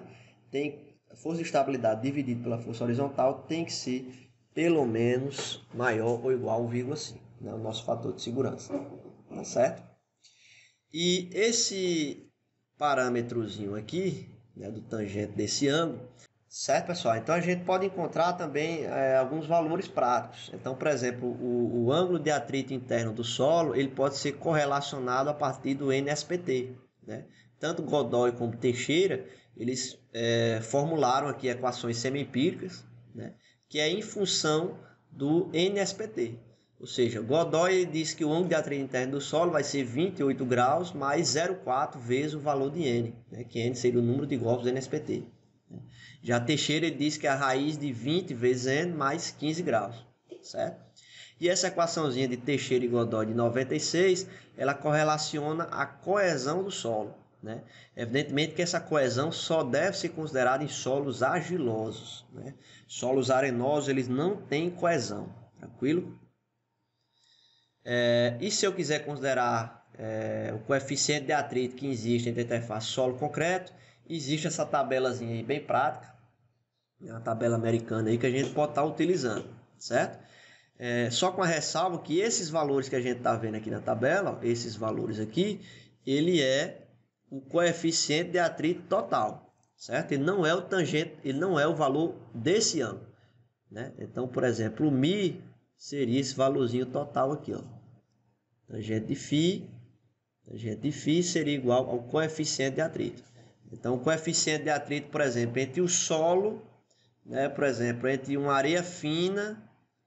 dividida pela força horizontal tem que ser pelo menos maior ou igual a 1,5, né? O nosso fator de segurança, tá certo? E esse parâmetrozinho aqui, né, do tangente desse ângulo, certo, pessoal? Então, a gente pode encontrar também alguns valores práticos. Então, por exemplo, o ângulo de atrito interno do solo, ele pode ser correlacionado a partir do NSPT, né? tanto Godoy como Teixeira, eles formularam aqui equações semi-empíricas, né, que é em função do NSPT. Ou seja, Godoy diz que o ângulo de atrito interno do solo vai ser 28 graus mais 0,4 vezes o valor de N, né, que N seria o número de golpes do NSPT. Já Teixeira diz que é a raiz de 20 vezes N mais 15 graus, certo? E essa equaçãozinha de Teixeira e Godoy de 96, ela correlaciona a coesão do solo, né? Evidentemente que essa coesão só deve ser considerada em solos argilosos, né? Solos arenosos, eles não têm coesão, tranquilo? E se eu quiser considerar o coeficiente de atrito que existe entre a interface solo concreto, existe essa tabelazinha aí bem prática, uma tabela americana aí que a gente pode estar utilizando, certo? Só com a ressalva que esses valores que a gente está vendo aqui na tabela, ó, esses valores aqui, ele é o coeficiente de atrito total, certo? Ele não é o tangente, ele não é o valor desse ângulo, né? Então, por exemplo, o Mi seria esse valorzinho total aqui, ó. Tangente de φ seria igual ao coeficiente de atrito. Então, o coeficiente de atrito, por exemplo, entre o solo, né, por exemplo, entre uma areia fina,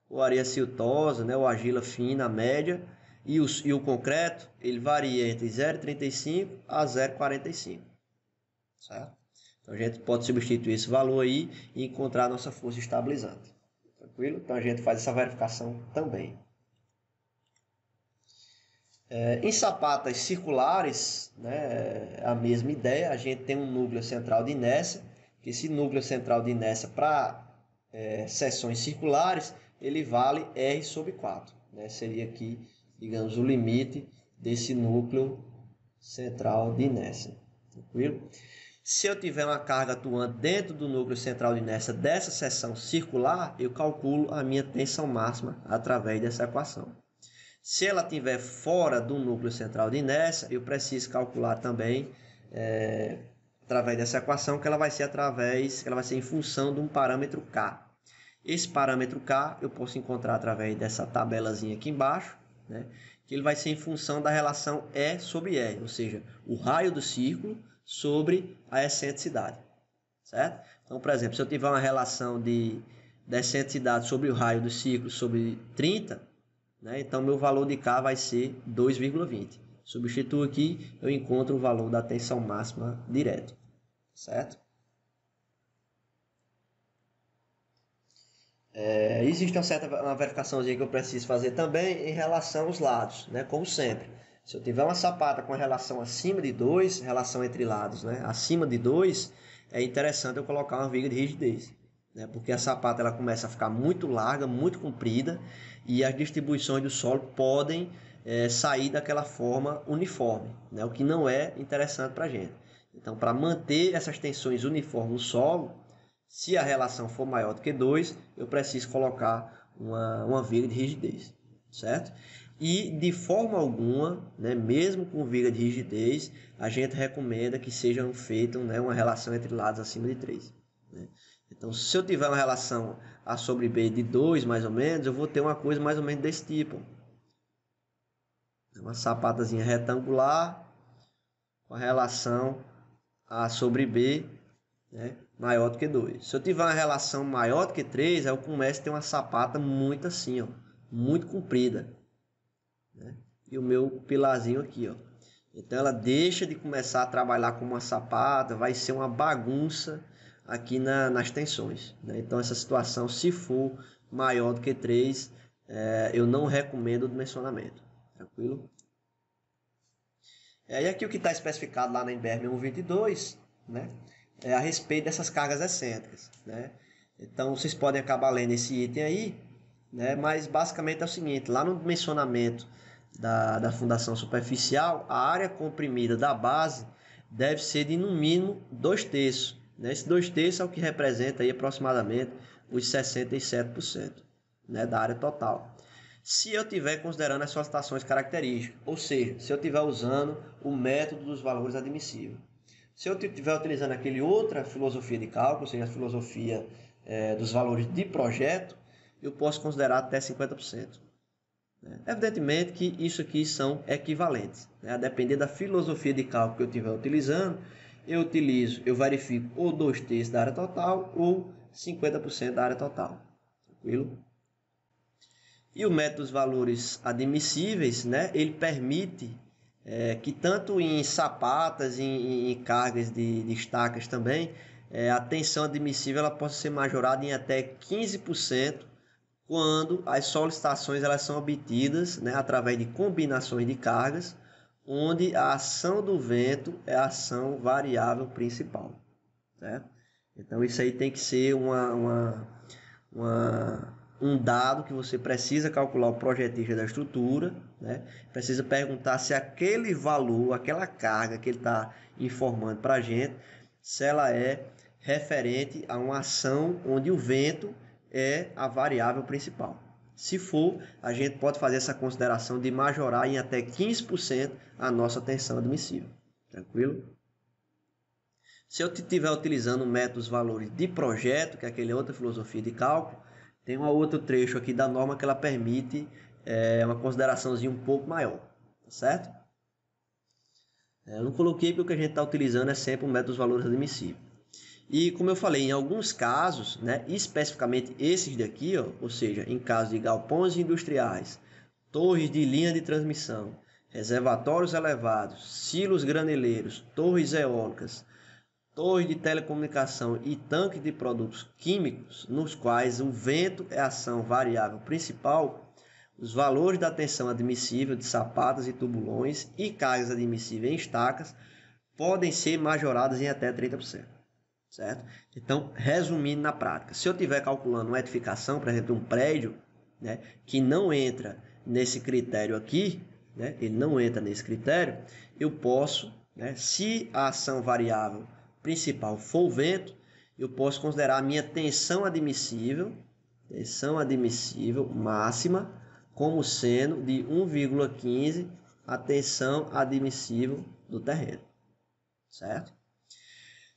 ou areia siltosa, né, ou argila fina, média, e o concreto, ele varia entre 0,35 a 0,45. Certo? Então, a gente pode substituir esse valor aí e encontrar a nossa força estabilizante. Tranquilo? Então, a gente faz essa verificação também. Em sapatas circulares, né, a mesma ideia, a gente tem um núcleo central de inércia, que esse núcleo central de inércia para seções circulares, ele vale R sobre 4. Né? Seria aqui, digamos, o limite desse núcleo central de inércia. Tranquilo? Se eu tiver uma carga atuante dentro do núcleo central de inércia dessa seção circular, eu calculo a minha tensão máxima através dessa equação. Se ela estiver fora do núcleo central de inércia, eu preciso calcular também através dessa equação, que ela vai ser em função de um parâmetro K. Esse parâmetro K eu posso encontrar através dessa tabelazinha aqui embaixo, né, que ele vai ser em função da relação E sobre R, ou seja, o raio do círculo sobre a excentricidade, certo? Então, por exemplo, se eu tiver uma relação da excentricidade sobre o raio do círculo sobre 30, né, então meu valor de K vai ser 2,20. Substituo aqui, eu encontro o valor da tensão máxima direto, certo? Existe uma verificaçãozinha que eu preciso fazer também em relação aos lados, né? Como sempre. Se eu tiver uma sapata com relação acima de 2, relação entre lados, né? Acima de 2, é interessante eu colocar uma viga de rigidez, né? Porque a sapata ela começa a ficar muito larga, muito comprida, e as distribuições do solo podem sair daquela forma uniforme, né? O que não é interessante para a gente. Então, para manter essas tensões uniformes no solo, se a relação for maior do que 2, eu preciso colocar uma viga de rigidez, certo? E de forma alguma, né, mesmo com viga de rigidez, a gente recomenda que sejam feitas, né, uma relação entre lados acima de 3. Né? Então, se eu tiver uma relação A sobre B de 2, mais ou menos, eu vou ter uma coisa mais ou menos desse tipo. Uma sapatazinha retangular com a relação A sobre B, né, maior do que 2. Se eu tiver uma relação maior do que 3, aí eu começo a ter uma sapata muito assim, ó, muito comprida, né? E o meu pilarzinho aqui, ó. Então ela deixa de começar a trabalhar como uma sapata, vai ser uma bagunça aqui nas tensões, né? Então essa situação, se for maior do que 3, eu não recomendo o dimensionamento, tranquilo? E aqui o que está especificado lá na Inberme 122, né? A respeito dessas cargas excêntricas, né? Então vocês podem acabar lendo esse item aí, né? Mas basicamente é o seguinte: lá no dimensionamento da fundação superficial, a área comprimida da base deve ser de no mínimo 2/3, né? Esse 2/3 é o que representa aí aproximadamente os 67%, né, da área total. Se eu estiver considerando as solicitações características, ou seja, se eu estiver usando o método dos valores admissíveis. Se eu estiver utilizando aquele outra filosofia de cálculo, ou seja, a filosofia dos valores de projeto, eu posso considerar até 50%. Evidentemente que isso aqui são equivalentes, né? A depender da filosofia de cálculo que eu estiver utilizando, eu verifico ou 2/3 da área total ou 50% da área total. Tranquilo? E o método dos valores admissíveis, né? Ele permite que tanto em sapatas, em cargas de estacas também, a tensão admissível ela possa ser majorada em até 15% quando as solicitações elas são obtidas, né, através de combinações de cargas, onde a ação do vento é a ação variável principal. Certo? Então isso aí tem que ser um dado que você precisa calcular o projetista da estrutura, né? Precisa perguntar se aquele valor, aquela carga que ele está informando para a gente, se ela é referente a uma ação onde o vento é a variável principal. Se for, a gente pode fazer essa consideração de majorar em até 15% a nossa tensão admissível. Tranquilo? Se eu estiver utilizando métodos valores de projeto, que é aquela outra filosofia de cálculo, tem um outro trecho aqui da norma que ela permite uma consideraçãozinha um pouco maior. Tá certo? Eu não coloquei porque o que a gente está utilizando é sempre o método dos valores admissíveis. E como eu falei, em alguns casos, né, especificamente esses daqui, ó, ou seja, em caso de galpões industriais, torres de linha de transmissão, reservatórios elevados, silos graneleiros, torres eólicas, torres de telecomunicação e tanques de produtos químicos, nos quais o vento é a ação variável principal, os valores da tensão admissível de sapatas e tubulões e cargas admissíveis em estacas podem ser majoradas em até 30%. Certo? Então, resumindo na prática, se eu estiver calculando uma edificação, por exemplo, um prédio, né, que não entra nesse critério aqui, né, ele não entra nesse critério, eu posso, né, se a ação variável principal for o vento, eu posso considerar a minha tensão admissível máxima como sendo de 1,15 a tensão admissível do terreno. Certo?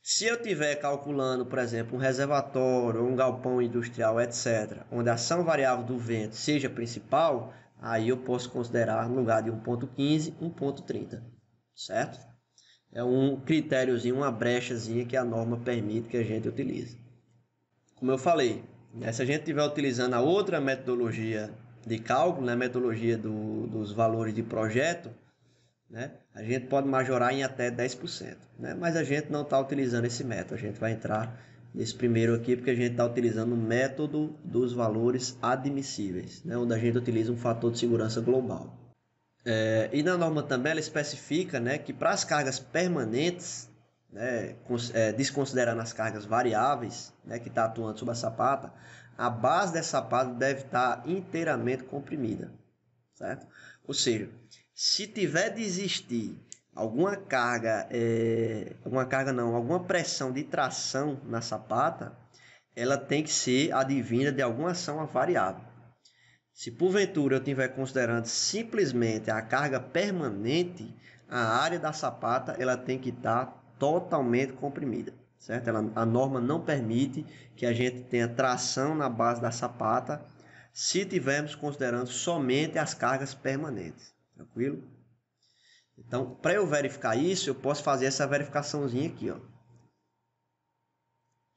Se eu estiver calculando, por exemplo, um reservatório, um galpão industrial, etc., onde a ação variável do vento seja principal, aí eu posso considerar, no lugar de 1,15, 1,30. Certo? É um critériozinho, uma brechazinha que a norma permite que a gente utilize. Como eu falei, né, se a gente estiver utilizando a outra metodologia de cálculo, né, a metodologia dos valores de projeto, né, a gente pode majorar em até 10%, né, mas a gente não está utilizando esse método. A gente vai entrar nesse primeiro aqui porque a gente está utilizando o método dos valores admissíveis, né, onde a gente utiliza um fator de segurança global. E na norma também ela especifica, né, que para as cargas permanentes, né, desconsiderando as cargas variáveis, né, que está atuando sobre a sapata, a base dessa sapata deve estar inteiramente comprimida. Certo? Ou seja, se tiver de existir alguma pressão de tração na sapata, ela tem que ser advinda de alguma ação variável. Se porventura eu estiver considerando simplesmente a carga permanente, a área da sapata ela tem que estar totalmente comprimida. Certo? A norma não permite que a gente tenha tração na base da sapata se estivermos considerando somente as cargas permanentes. Tranquilo? Então, para eu verificar isso, eu posso fazer essa verificaçãozinha aqui, ó.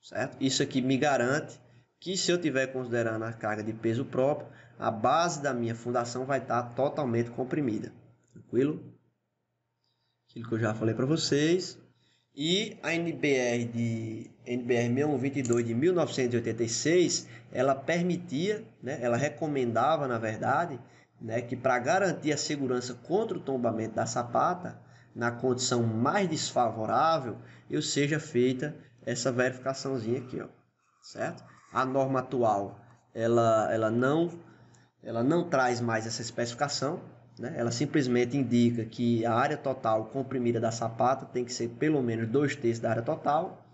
Certo? Isso aqui me garante que se eu estiver considerando a carga de peso próprio, a base da minha fundação vai estar totalmente comprimida. Tranquilo? Aquilo que eu já falei para vocês. E a NBR 6122 de 1986, ela permitia, né, ela recomendava, na verdade, né, que para garantir a segurança contra o tombamento da sapata, na condição mais desfavorável, seja feita essa verificaçãozinha aqui, ó, certo? A norma atual, ela não traz mais essa especificação, né? Ela simplesmente indica que a área total comprimida da sapata tem que ser pelo menos 2/3 da área total,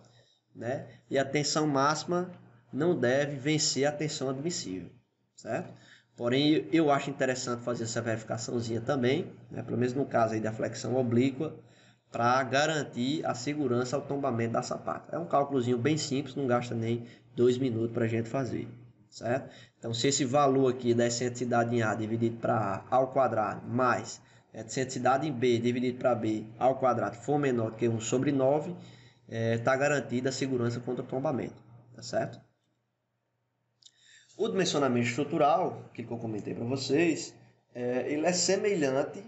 né? E a tensão máxima não deve vencer a tensão admissível, certo? Porém, eu acho interessante fazer essa verificaçãozinha também, né? Pelo menos no caso aí da flexão oblíqua, para garantir a segurança ao tombamento da sapata. É um cálculozinho bem simples, não gasta nem 2 minutos para a gente fazer. certo? Então, se esse valor aqui da excentricidade em A dividido para A ao quadrado, mais a excentricidade em B dividido para B ao quadrado for menor que 1 sobre 9, está garantida a segurança contra o tombamento, tá certo? O dimensionamento estrutural, que eu comentei para vocês, ele é semelhante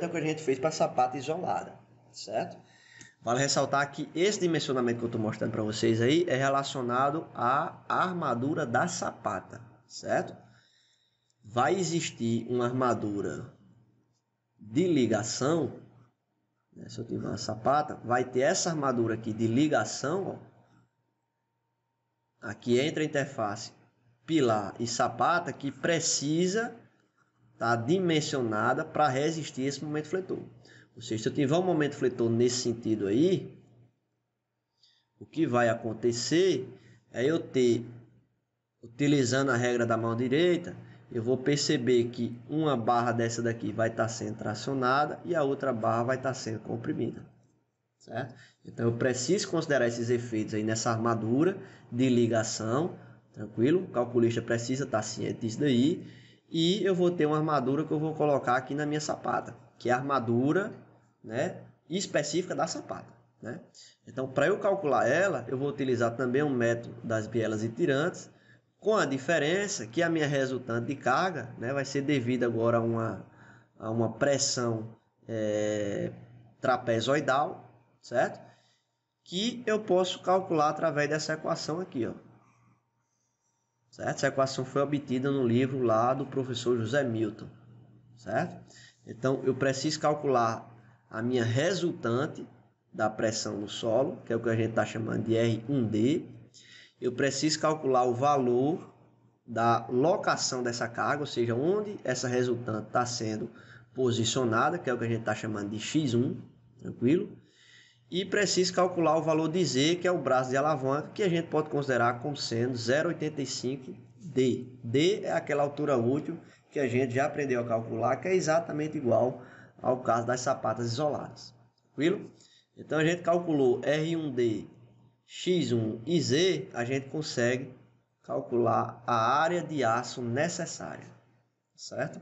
ao que a gente fez para sapata isolada, certo? Vale ressaltar que esse dimensionamento que eu estou mostrando para vocês aí é relacionado à armadura da sapata, certo? Vai existir uma armadura de ligação, né? Se eu tiver uma sapata, vai ter essa armadura aqui de ligação, ó, aqui entre a interface pilar e sapata, que precisa estar dimensionada para resistir esse momento fletor. Ou seja, se eu tiver um momento fletor nesse sentido aí, o que vai acontecer é eu ter, utilizando a regra da mão direita, eu vou perceber que uma barra dessa daqui vai estar sendo tracionada e a outra barra vai estar sendo comprimida, certo? Então eu preciso considerar esses efeitos aí nessa armadura de ligação, tranquilo? O calculista precisa estar ciente disso daí. E eu vou ter uma armadura que eu vou colocar aqui na minha sapata, que é a armadura, né, específica da sapata, né? Então, para eu calcular ela, eu vou utilizar também um método das bielas e tirantes, com a diferença que a minha resultante de carga, né, vai ser devida agora a uma pressão trapezoidal, certo? Que eu posso calcular através dessa equação aqui, ó. Certo? Essa equação foi obtida no livro lá do professor José Milton, certo? Então, eu preciso calcular a minha resultante da pressão no solo, que é o que a gente está chamando de R1D. Eu preciso calcular o valor da locação dessa carga, ou seja, onde essa resultante está sendo posicionada, que é o que a gente está chamando de X1, tranquilo? E preciso calcular o valor de Z, que é o braço de alavanca, que a gente pode considerar como sendo 0,85 D. D é aquela altura útil que a gente já aprendeu a calcular, que é exatamente igual ao caso das sapatas isoladas. Tranquilo? Então a gente calculou R1D, X1 e Z, a gente consegue calcular a área de aço necessária, certo?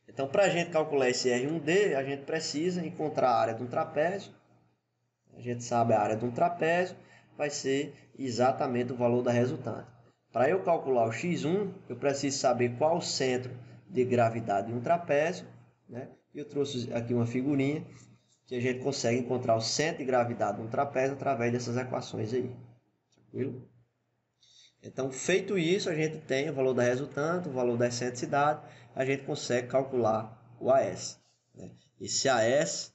Então, para a gente calcular esse R1D, a gente precisa encontrar a área de um trapézio. A gente sabe a área de um trapézio, vai ser exatamente o valor da resultante. Para eu calcular o X1, eu preciso saber qual o centro de gravidade de um trapézio, né? Eu trouxe aqui uma figurinha que a gente consegue encontrar o centro de gravidade de um trapézio através dessas equações aí. Tranquilo? Então, feito isso, a gente tem o valor da resultante, o valor da excentricidade, a gente consegue calcular o AS, né? Esse AS,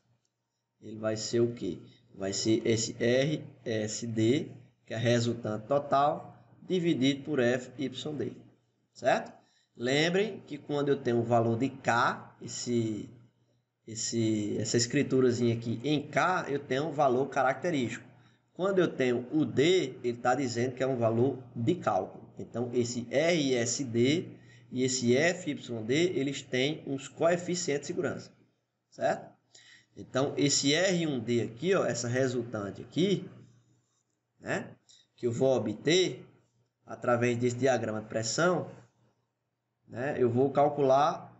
ele vai ser o quê? Vai ser esse RSD, que é a resultante total, dividido por FYD, certo? Lembrem que quando eu tenho o valor de K, essa escriturazinha aqui em K, eu tenho um valor característico. Quando eu tenho o D, ele está dizendo que é um valor de cálculo. Então, esse RSD e esse FYD, eles têm uns coeficientes de segurança, certo? Então, esse R1D aqui, ó, essa resultante aqui, né, que eu vou obter através desse diagrama de pressão, né, eu vou calcular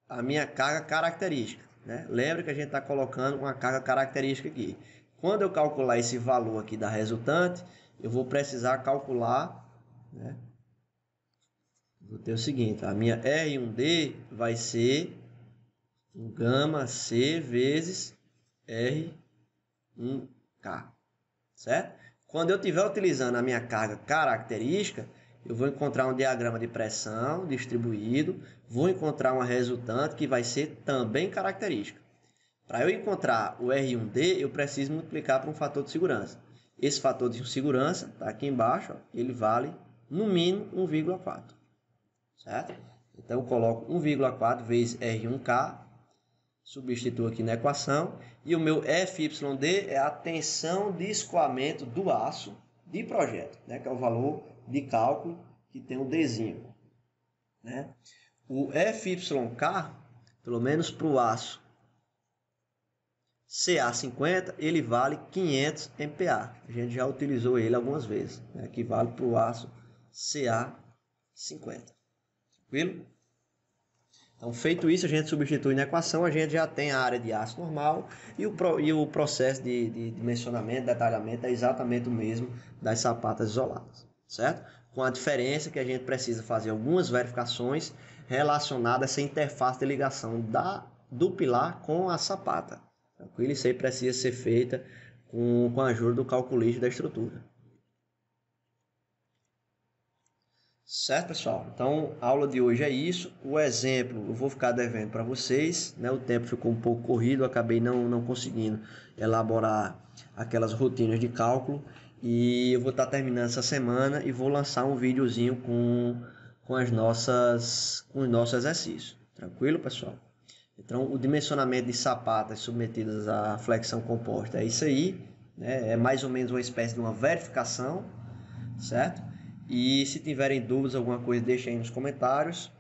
a minha carga característica, né? Lembra que a gente está colocando uma carga característica aqui. Quando eu calcular esse valor aqui da resultante, eu vou precisar calcular, né? Vou ter o seguinte, a minha R1D vai ser um gama C vezes R1K, certo? Quando eu estiver utilizando a minha carga característica, eu vou encontrar um diagrama de pressão distribuído, vou encontrar uma resultante que vai ser também característica. Para eu encontrar o R1D, eu preciso multiplicar por um fator de segurança. Esse fator de segurança está aqui embaixo, ó, ele vale no mínimo 1,4, certo? Então eu coloco 1,4 vezes R1K, substituo aqui na equação, e o meu FYD é a tensão de escoamento do aço de projeto, né, que é o valor de cálculo que tem o Dzinho, né? O FYK, pelo menos para o aço CA50, ele vale 500 MPa. A gente já utilizou ele algumas vezes, né? Que vale para o aço CA50. Tranquilo? Então, feito isso, a gente substitui na equação, a gente já tem a área de aço normal e o processo de dimensionamento, detalhamento é exatamente o mesmo das sapatas isoladas, certo? Com a diferença que a gente precisa fazer algumas verificações relacionadas a essa interface de ligação do pilar com a sapata. Tranquilo? Isso aí precisa ser feita com a ajuda do calculista da estrutura. Certo, pessoal? Então, a aula de hoje é isso. O exemplo eu vou ficar devendo para vocês, né? O tempo ficou um pouco corrido, acabei não conseguindo elaborar aquelas rotinas de cálculo. E eu vou estar terminando essa semana e vou lançar um videozinho com os nossos exercícios. Tranquilo, pessoal? Então, o dimensionamento de sapatas submetidas à flexão composta é isso aí, né? É mais ou menos uma espécie de uma verificação, certo? E se tiverem dúvidas, alguma coisa, deixem aí nos comentários.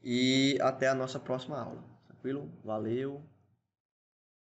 E até a nossa próxima aula. Tranquilo? Valeu!